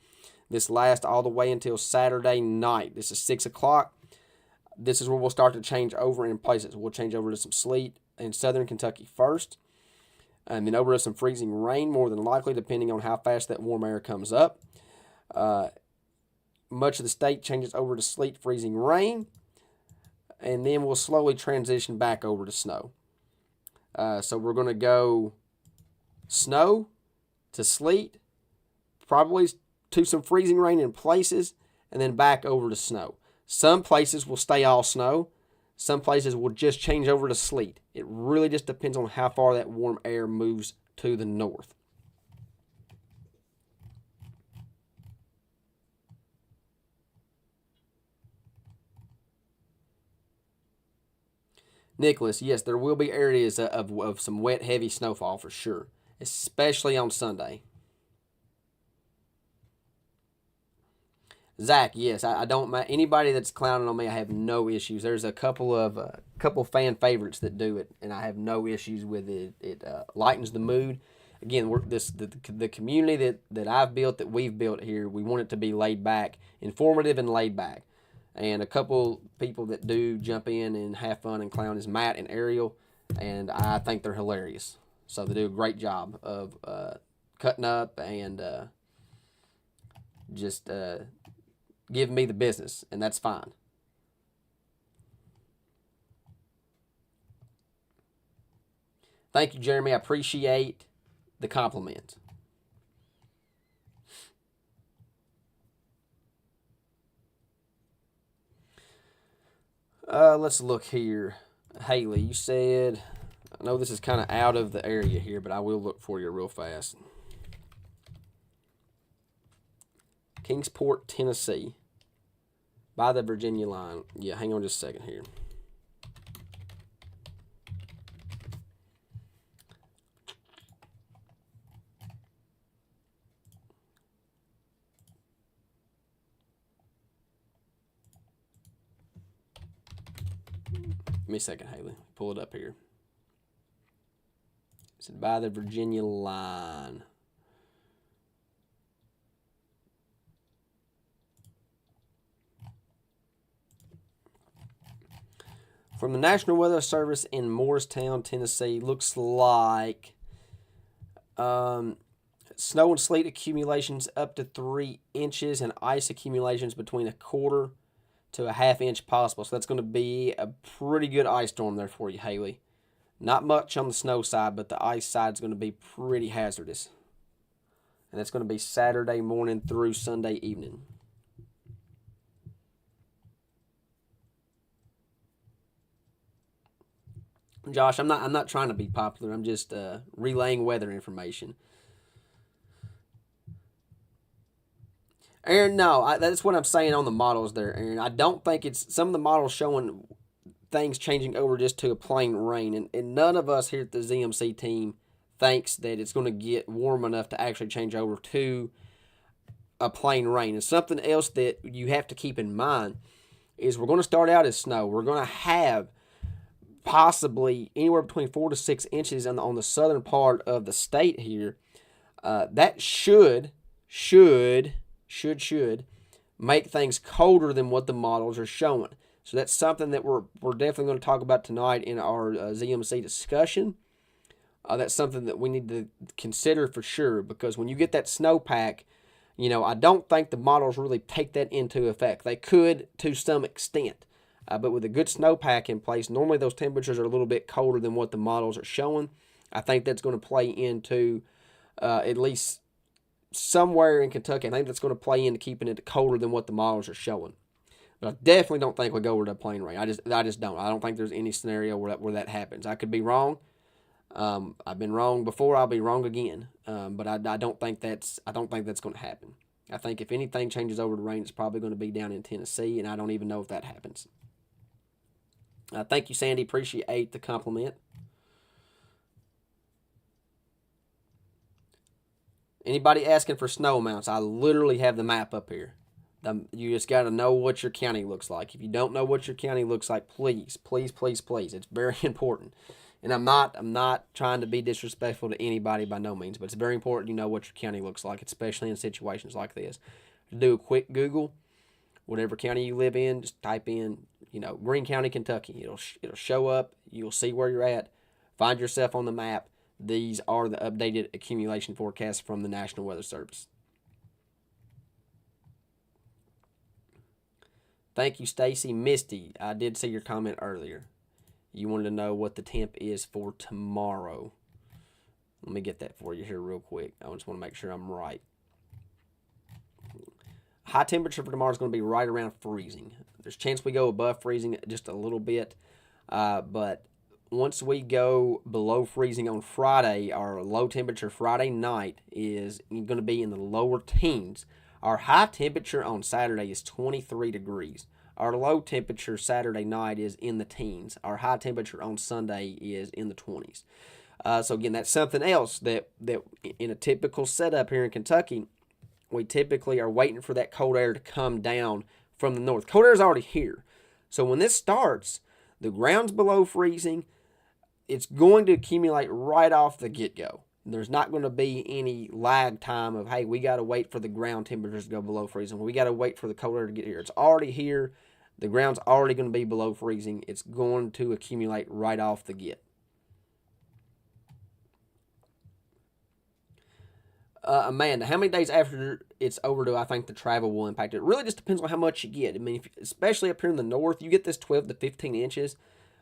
This lasts all the way until Saturday night. This is 6 o'clock. This is where we'll start to change over in places. We'll change over to some sleet in southern Kentucky first, and then over to some freezing rain, more than likely, depending on how fast that warm air comes up. Much of the state changes over to sleet, freezing rain, and then we'll slowly transition back over to snow. So we're going to go snow to sleet, probably to some freezing rain in places, and then back over to snow. Some places will stay all snow. Some places will just change over to sleet. It really just depends on how far that warm air moves to the north. Nicholas, yes, there will be areas of some wet, heavy snowfall for sure, especially on Sunday. Zach, yes, I don't. Anybody that's clowning on me, I have no issues. There's a couple fan favorites that do it, and I have no issues with it. It lightens the mood. Again, the community that I've built, that we've built here, we want it to be laid back, informative, and laid back. And a couple people that do jump in and have fun and clown is Matt and Ariel, and I think they're hilarious. So they do a great job of cutting up and just give me the business, and that's fine. Thank you, Jeremy. I appreciate the compliment. Let's look here. Haley, you said, I know this is kind of out of the area here, but I will look for you real fast. Kingsport, Tennessee, by the Virginia line. Yeah, hang on just a second here. me a second, Haley. Pull it up here. Is it by the Virginia line? From the National Weather Service in Morristown, Tennessee, looks like snow and sleet accumulations up to 3 inches and ice accumulations between a quarter to a half inch possible. So that's going to be a pretty good ice storm there for you, Haley. Not much on the snow side, but the ice side is going to be pretty hazardous. And that's going to be Saturday morning through Sunday evening. Josh, I'm not trying to be popular. I'm just relaying weather information. Aaron, no, that's what I'm saying on the models there, Aaron. I don't think it's some of the models showing things changing over just to a plain rain, and none of us here at the ZMC team thinks that it's going to get warm enough to actually change over to a plain rain. And something else that you have to keep in mind is we're going to start out as snow. We're going to have possibly anywhere between 4 to 6 inches on the southern part of the state here. That should make things colder than what the models are showing. So that's something that we're definitely going to talk about tonight in our ZMC discussion. That's something that we need to consider for sure, because when you get that snowpack, I don't think the models really take that into effect. They could to some extent, but with a good snowpack in place, normally those temperatures are a little bit colder than what the models are showing. I think that's going to play into at least somewhere in Kentucky. I think that's going to play into keeping it colder than what the models are showing. But I definitely don't think we go over to plain rain. I just don't. I don't think there's any scenario where that happens. I could be wrong. I've been wrong before. I'll be wrong again. But I don't think that's going to happen. I think if anything changes over to rain, it's probably going to be down in Tennessee, and I don't even know if that happens. Thank you, Sandy. Appreciate the compliment. Anybody asking for snow amounts? I literally have the map up here. You just got to know what your county looks like. If you don't know what your county looks like, please. It's very important. And I'm not trying to be disrespectful to anybody by no means, but it's very important you know what your county looks like, especially in situations like this. Do a quick Google, whatever county you live in, just type in, Greene County, Kentucky. It'll show up. You'll see where you're at. Find yourself on the map. These are the updated accumulation forecasts from the National Weather Service. Thank you, Stacy. Misty, I did see your comment earlier. You wanted to know what the temp is for tomorrow. Let me get that for you here real quick. I just want to make sure I'm right. High temperature for tomorrow is going to be right around freezing. There's a chance we go above freezing just a little bit. But once we go below freezing on Friday, our low temperature Friday night is going to be in the lower teens. Our high temperature on Saturday is 23 degrees. Our low temperature Saturday night is in the teens. Our high temperature on Sunday is in the 20s. So again, that's something else that in a typical setup here in Kentucky, we typically are waiting for that cold air to come down from the north. Cold air is already here. So when this starts, the ground's below freezing. It's going to accumulate right off the get-go. There's not going to be any lag time of, hey, we got to wait for the ground temperatures to go below freezing. We got to wait for the cold air to get here. It's already here. The ground's already going to be below freezing. It's going to accumulate right off the get. Amanda, how many days after it's over do I think the travel will impact it? It really just depends on how much you get. I mean, especially up here in the north, you get this 12 to 15 inches.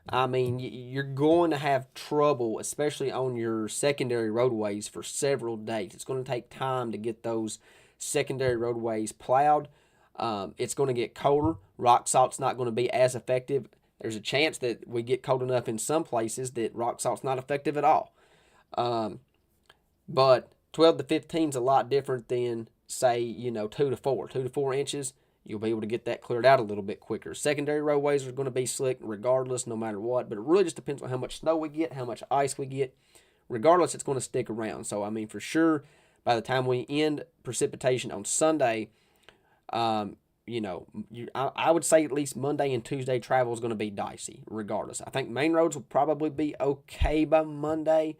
I mean, you're going to have trouble, especially on your secondary roadways, for several days. It's going to take time to get those secondary roadways plowed. It's going to get colder. Rock salt's not going to be as effective. There's a chance that we get cold enough in some places that rock salt's not effective at all. But 12 to 15 is a lot different than, say, 2 to 4. 2 to 4 inches, you'll be able to get that cleared out a little bit quicker. Secondary roadways are going to be slick regardless, no matter what. But it really just depends on how much snow we get, how much ice we get. Regardless, it's going to stick around. So, I mean, for sure, by the time we end precipitation on Sunday, I would say at least Monday and Tuesday travel is going to be dicey regardless. I think main roads will probably be okay by Monday.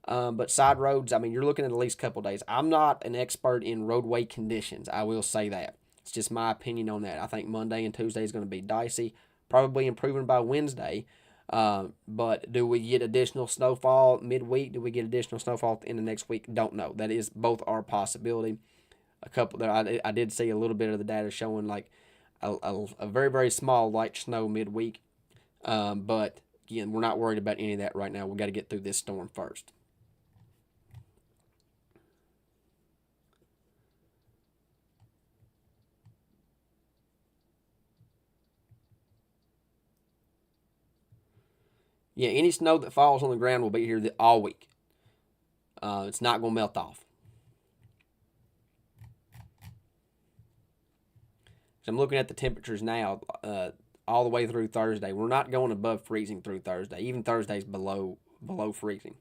But side roads, I mean, you're looking at least a couple days. I'm not an expert in roadway conditions. I will say that. It's just my opinion on that. I think Monday and Tuesday is going to be dicey, probably improving by Wednesday. But do we get additional snowfall midweek? Do we get additional snowfall in the next week? Don't know. That is both our possibility. A couple that I did see a little bit of the data showing like a very, very small light snow midweek. But again, we're not worried about any of that right now. We got to get through this storm first. Yeah, any snow that falls on the ground will be here all week. It's not going to melt off. So I'm looking at the temperatures now, all the way through Thursday. We're not going above freezing through Thursday. Even Thursday's below freezing.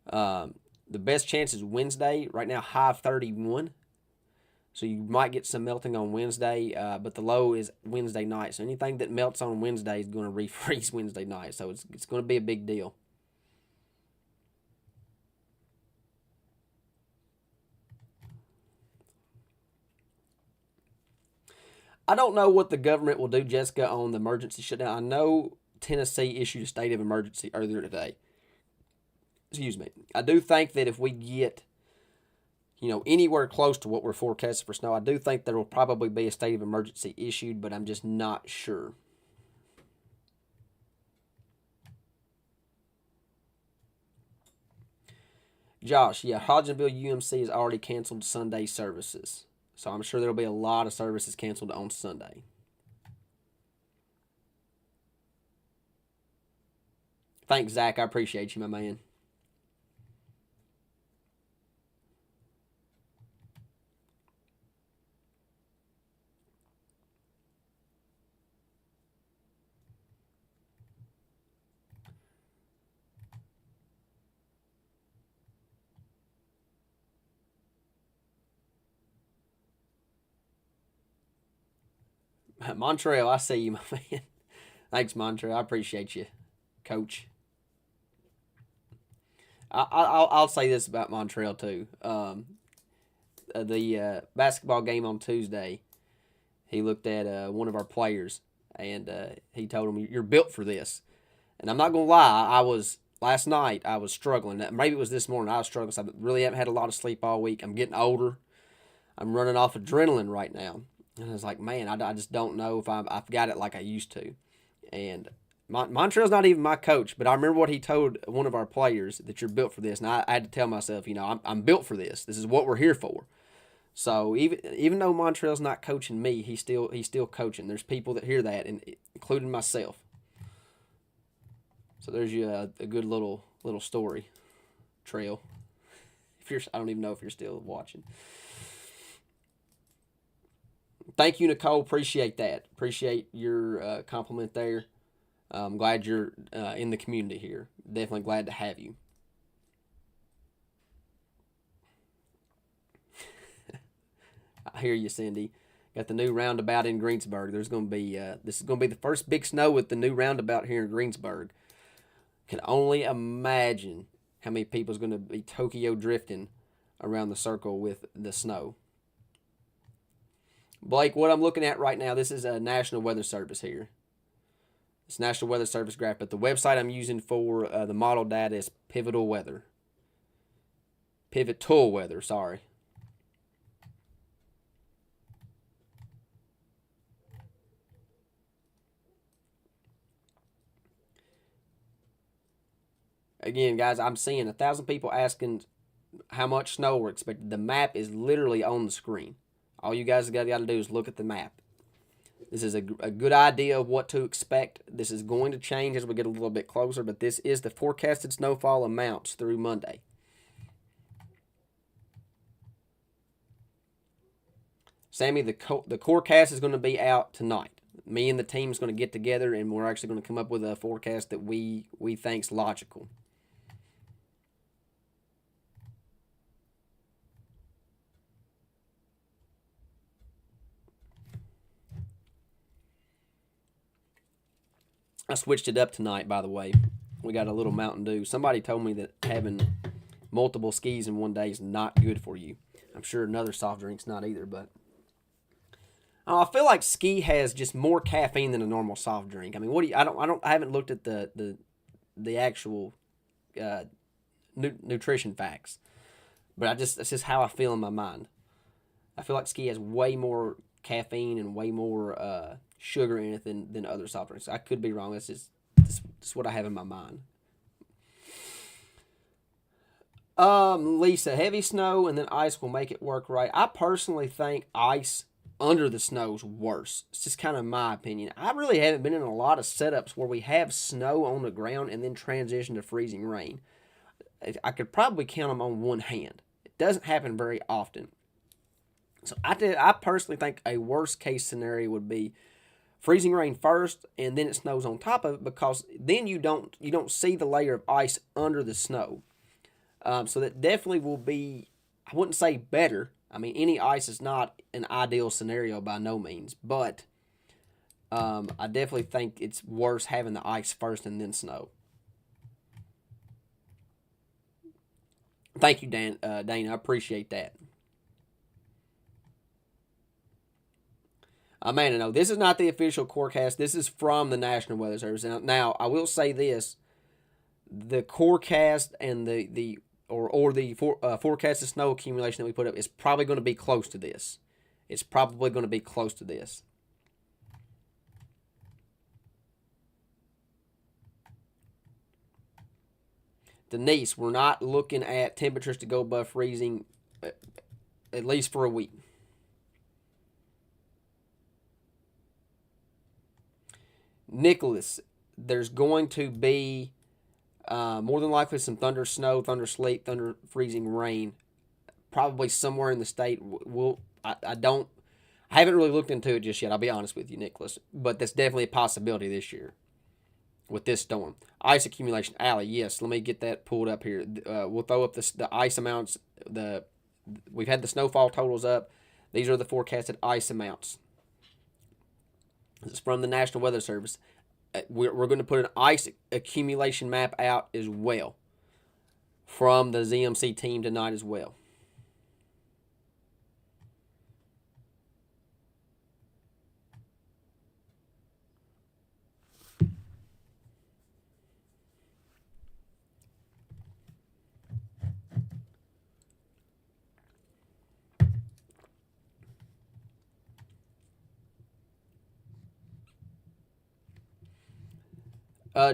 The best chance is Wednesday. Right now, high 31. So you might get some melting on Wednesday, but the low is Wednesday night. So anything that melts on Wednesday is going to refreeze Wednesday night. So it's going to be a big deal. I don't know what the government will do, Jessica, on the emergency shutdown. I know Tennessee issued a state of emergency earlier today. Excuse me. I do think that if we get, anywhere close to what we're forecasting for snow, I do think there will probably be a state of emergency issued, but I'm just not sure. Josh, yeah, Hodgenville UMC has already canceled Sunday services. So I'm sure there'll be a lot of services canceled on Sunday. Thanks, Zach. I appreciate you, my man. Montreal, I see you, my man. Thanks, Montreal. I appreciate you, Coach. I'll say this about Montreal too. The basketball game on Tuesday, he looked at one of our players and he told him, "You're built for this." And I'm not gonna lie, I was last night. I was struggling. Maybe it was this morning. I was struggling. So I really haven't had a lot of sleep all week. I'm getting older. I'm running off adrenaline right now. And I was like, man, I just don't know if I've got it like I used to. And Montreal's not even my coach, but I remember what he told one of our players, that you're built for this. And I had to tell myself, I'm built for this. This is what we're here for. So even though Montreal's not coaching me, he's still coaching. There's people that hear that, and including myself. So there's you a good little story trail. I don't even know if you're still watching. Thank you, Nicole. Appreciate that. Appreciate your compliment there. I'm glad you're in the community here. Definitely glad to have you. I hear you, Cindy. Got the new roundabout in Greensburg. There's going to be this is going to be the first big snow with the new roundabout here in Greensburg. Can only imagine how many people's going to be Tokyo drifting around the circle with the snow. Blake, what I'm looking at right now, this is a National Weather Service here. It's National Weather Service graph, but the website I'm using for the model data is Pivotal Weather. Pivotal Weather, sorry. Again, guys, I'm seeing 1,000 people asking how much snow we're expecting. The map is literally on the screen. All you guys got to do is look at the map. This is a good idea of what to expect. This is going to change as we get a little bit closer, but this is the forecasted snowfall amounts through Monday. Sammy, the forecast is going to be out tonight. Me and the team is going to get together, and we're actually going to come up with a forecast that we think's logical. I switched it up tonight, by the way. We got a little Mountain Dew. Somebody told me that having multiple skis in one day is not good for you. I'm sure another soft drink's not either, but I feel like ski has just more caffeine than a normal soft drink. I mean, what do you? I haven't looked at the actual nutrition facts, but that's just how I feel in my mind. I feel like ski has way more caffeine and way more sugar in it than other soft drinks. I could be wrong. That's what I have in my mind. Lisa, heavy snow and then ice will make it work right. I personally think ice under the snow's worse. It's just kind of my opinion. I really haven't been in a lot of setups where we have snow on the ground and then transition to freezing rain. I could probably count them on one hand. It doesn't happen very often. So I personally think a worst case scenario would be freezing rain first and then it snows on top of it, because then you don't see the layer of ice under the snow. So that definitely will be, I wouldn't say better. I mean, any ice is not an ideal scenario by no means, but I definitely think it's worse having the ice first and then snow. Thank you, Dana. I appreciate that. Man, no, this is not the official forecast. This is from the National Weather Service. Now I will say this: the forecast and the forecasted snow accumulation that we put up is probably going to be close to this. It's probably going to be close to this. Denise, we're not looking at temperatures to go above freezing at least for a week. Nicholas, there's going to be more than likely some thunder, snow, thunder, sleet, thunder, freezing rain, probably somewhere in the state. I haven't really looked into it just yet. I'll be honest with you, Nicholas, but that's definitely a possibility this year with this storm. Ice accumulation, Allie. Yes, let me get that pulled up here. We'll throw up the ice amounts. We've had the snowfall totals up. These are the forecasted ice amounts. This is from the National Weather Service. We're going to put an ice accumulation map out as well from the ZMC team tonight as well.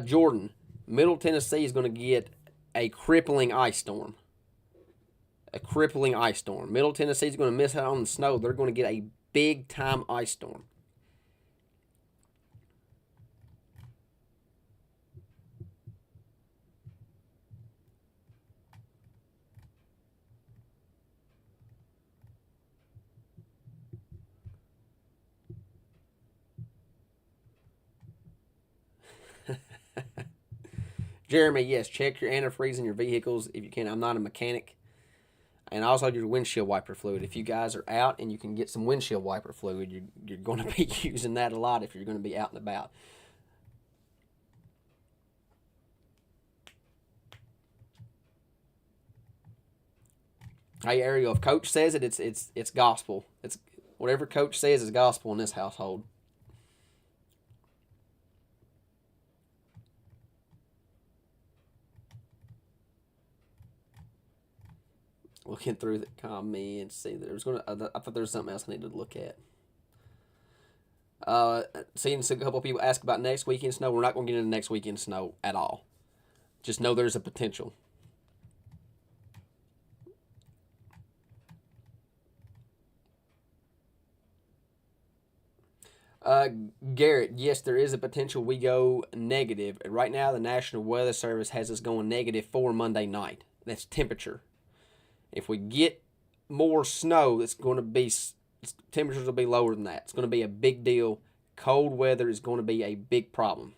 Jordan, Middle Tennessee is going to get a crippling ice storm. A crippling ice storm. Middle Tennessee is going to miss out on the snow. They're going to get a big time ice storm. Jeremy, yes, check your antifreeze in your vehicles if you can. I'm not a mechanic. And also your windshield wiper fluid. If you guys are out and you can get some windshield wiper fluid, you're going to be using that a lot if you're going to be out and about. Hey Ariel, if Coach says it, it's gospel. It's whatever Coach says is gospel in this household. Looking through the comments, see there's gonna. I thought there was something else I needed to look at. Seeing a couple of people ask about next weekend snow. We're not going to get into next weekend snow at all. Just know there's a potential. Garrett, yes, there is a potential we go negative. Right now, the National Weather Service has us going -4 Monday night. That's temperature. If we get more snow, it's going to be temperatures will be lower than that. It's going to be a big deal. Cold weather is going to be a big problem.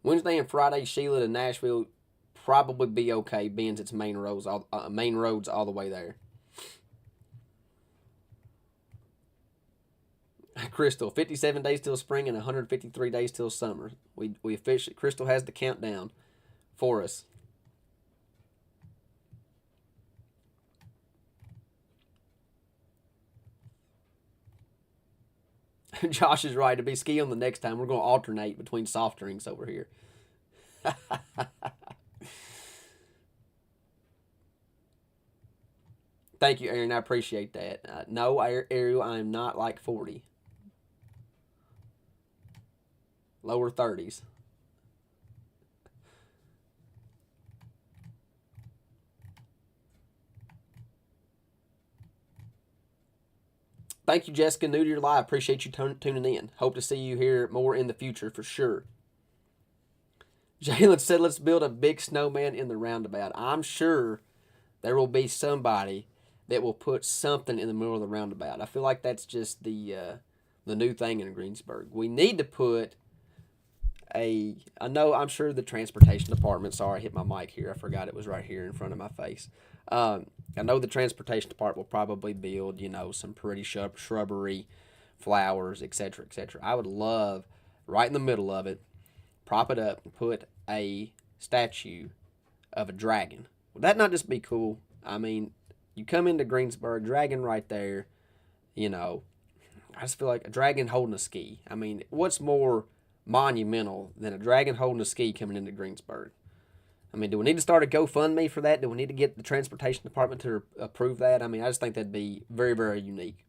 Wednesday and Friday, Sheila to Nashville probably be okay, being its main roads all the way there. Crystal, 57 days till spring and 153 days till summer. We officially, Crystal has the countdown for us. Josh is right. To be ski on the next time, we're going to alternate between soft drinks over here. Thank you, Aaron. I appreciate that. No, Ariel, I am not like 40. Lower 30s. Thank you, Jessica. New to your live. Appreciate you tuning in. Hope to see you here more in the future for sure. Jalen said, let's build a big snowman in the roundabout. I'm sure there will be somebody that will put something in the middle of the roundabout. I feel like that's just the new thing in Greensburg. We need to put I'm sure the transportation department, sorry, I hit my mic here. I forgot it was right here in front of my face. I know the transportation department will probably build, some pretty shrubbery, flowers, etc., etc. I would love, right in the middle of it, prop it up and put a statue of a dragon. Would that not just be cool? I mean, you come into Greensburg, dragon right there, I just feel like a dragon holding a ski. I mean, what's more monumental than a dragon holding a ski coming into Greensburg? I mean, do we need to start a GoFundMe for that? Do we need to get the transportation department to approve that? I mean, I just think that'd be very, very unique.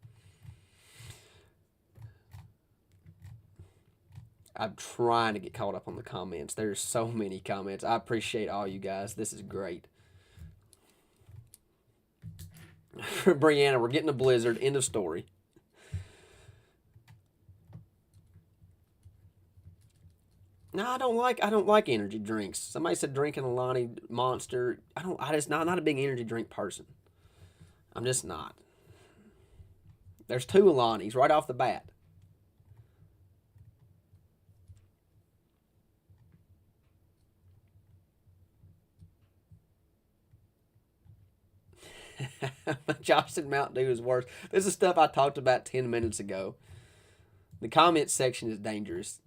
I'm trying to get caught up on the comments. There's so many comments. I appreciate all you guys. This is great. Brianna, we're getting a blizzard. End of story. No, I don't like energy drinks. Somebody said drinking a Lonnie Monster. Not a big energy drink person. I'm just not. There's two Alani's right off the bat. Josh said Mountain Dew is worse. This is stuff I talked about 10 minutes ago. The comment section is dangerous.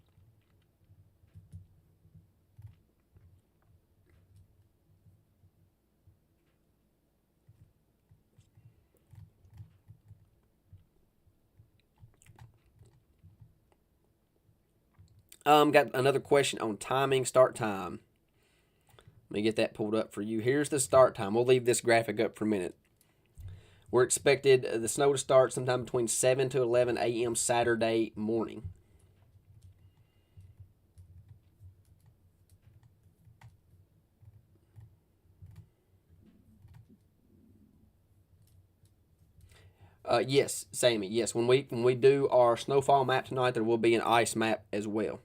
Got another question on timing, start time. Let me get that pulled up for you. Here's the start time. We'll leave this graphic up for a minute. We're expected the snow to start sometime between 7 to 11 a.m. Saturday morning. Yes, Sammy. Yes, when we do our snowfall map tonight, there will be an ice map as well.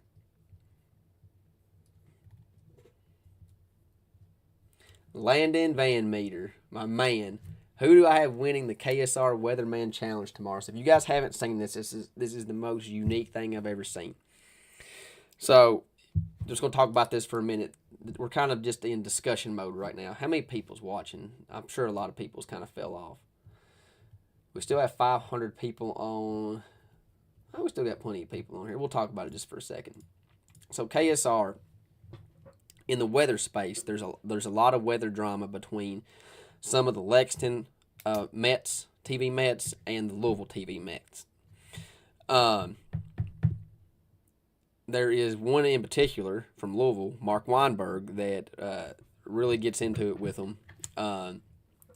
Landon Van Meter, my man. Who do I have winning the KSR Weatherman Challenge tomorrow? So if you guys haven't seen this is the most unique thing I've ever seen. So, just going to talk about this for a minute. We're kind of just in discussion mode right now. How many people's watching? I'm sure a lot of people's kind of fell off. We still have 500 people on. Oh, we still got plenty of people on here. We'll talk about it just for a second. So KSR, in the weather space, there's a lot of weather drama between some of the Lexington Mets, TV Mets, and the Louisville TV Mets. There is one in particular from Louisville, Mark Weinberg, that really gets into it with them.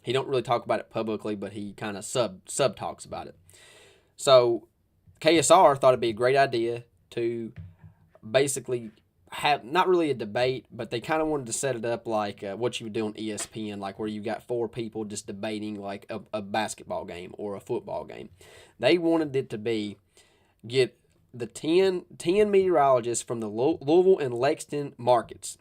He don't really talk about it publicly, but he kind of sub talks about it. So KSR thought it'd be a great idea to basically have not really a debate, but they kind of wanted to set it up like what you would do on ESPN, like where you got four people just debating like a basketball game or a football game. They wanted it to be get the 10 meteorologists from the Louisville and Lexington markets.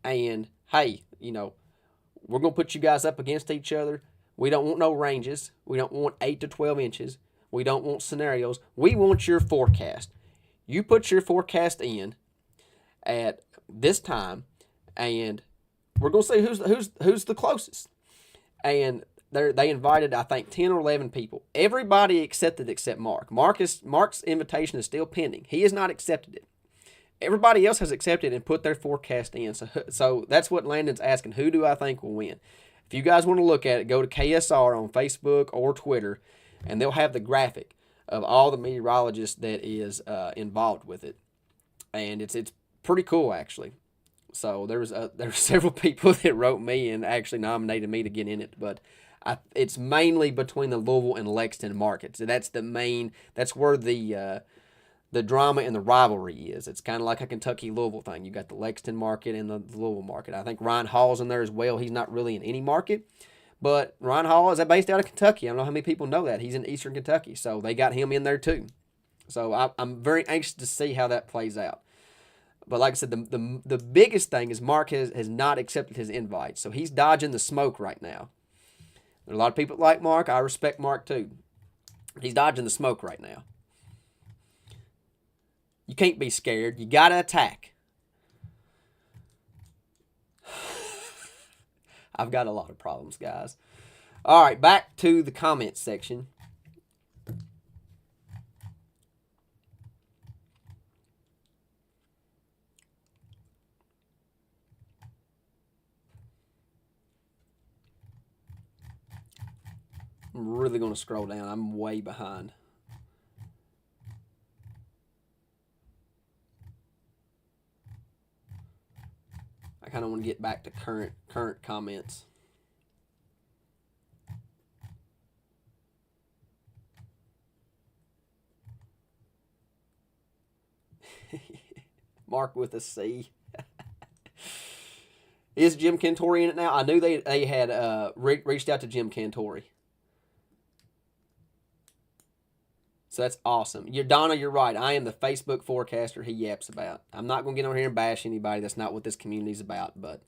And, hey, we're going to put you guys up against each other. We don't want no ranges. We don't want 8 to 12 inches. We don't want scenarios. We want your forecast. You put your forecast in, at this time, and we're gonna see who's the closest. And they invited, I think, 10 or 11 people. Everybody accepted except Mark. Mark's invitation is still pending. He has not accepted it. Everybody else has accepted and put their forecast in. So that's what Landon's asking. Who do I think will win? If you guys want to look at it, go to KSR on Facebook or Twitter, and they'll have the graphic of all the meteorologists that is involved with it. And it's pretty cool, actually. So there were several people that wrote me and actually nominated me to get in it, but it's mainly between the Louisville and Lexington markets. That's where the drama and the rivalry is. It's kind of like a Kentucky-Louisville thing. You got the Lexington market and the Louisville market. I think Ryan Hall's in there as well. He's not really in any market, but Ryan Hall is based out of Kentucky. I don't know how many people know that. He's in Eastern Kentucky, so they got him in there too. So I'm very anxious to see how that plays out. But like I said, the biggest thing is Mark has not accepted his invite. So he's dodging the smoke right now. There are a lot of people that like Mark. I respect Mark too. He's dodging the smoke right now. You can't be scared. You got to attack. I've got a lot of problems, guys. All right, back to the comments section. I'm really going to scroll down. I'm way behind. I kind of want to get back to current comments. Mark with a C. Is Jim Cantore in it now? I knew they had reached out to Jim Cantore. So that's awesome. Donna, you're right. I am the Facebook forecaster he yaps about. I'm not going to get on here and bash anybody. That's not what this community is about. But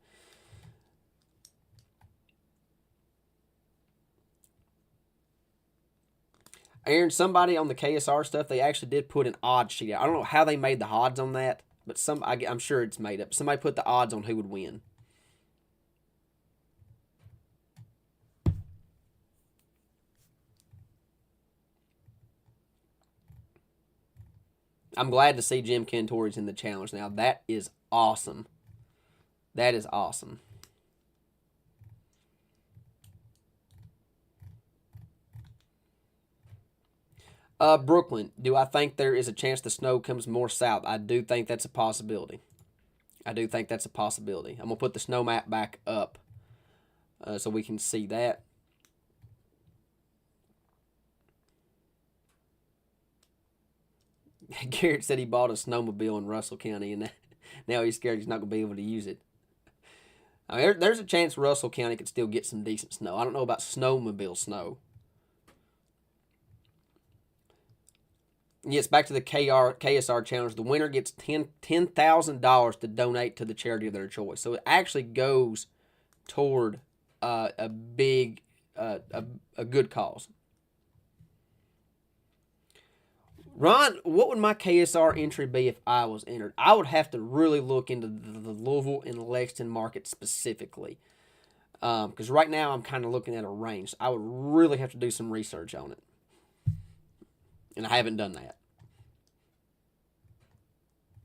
Aaron, somebody on the KSR stuff, they actually did put an odds sheet out. I don't know how they made the odds on that, but I'm sure it's made up. Somebody put the odds on who would win. I'm glad to see Jim Cantore's in the challenge now. That is awesome. That is awesome. Brooklyn, do I think there is a chance the snow comes more south? I do think that's a possibility. I'm going to put the snow map back up so we can see that. Garrett said he bought a snowmobile in Russell County, and now he's scared he's not going to be able to use it. I mean, there's a chance Russell County could still get some decent snow. I don't know about snowmobile snow. Yes, back to the KSR challenge. The winner gets $10,000 to donate to the charity of their choice. So it actually goes toward a big, a good cause. Ron, what would my KSR entry be if I was entered? I would have to really look into the Louisville and Lexington market specifically. Because right now I'm kind of looking at a range. I would really have to do some research on it. And I haven't done that.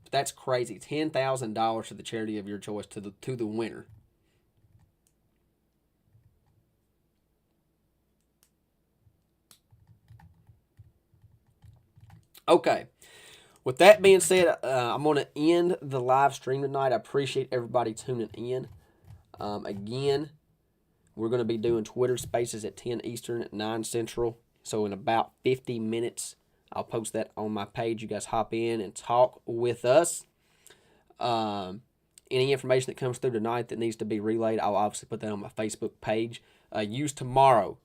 But that's crazy. $10,000 to the charity of your choice to the winner. Okay. With that being said, I'm going to end the live stream tonight. I appreciate everybody tuning in. Again, we're going to be doing Twitter Spaces at 10 Eastern, 9 Central. So in about 50 minutes, I'll post that on my page. You guys hop in and talk with us. Any information that comes through tonight that needs to be relayed, I'll obviously put that on my Facebook page. Use tomorrow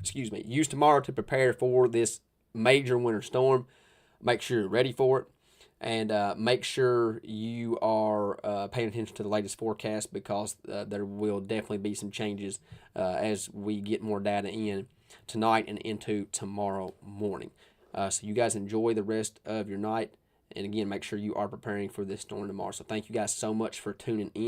to prepare for this major winter storm. Make sure you're ready for it, and make sure you are paying attention to the latest forecast, because there will definitely be some changes as we get more data in tonight and into tomorrow morning. So you guys enjoy the rest of your night, And again, make sure you are preparing for this storm tomorrow. So thank you guys so much for tuning in.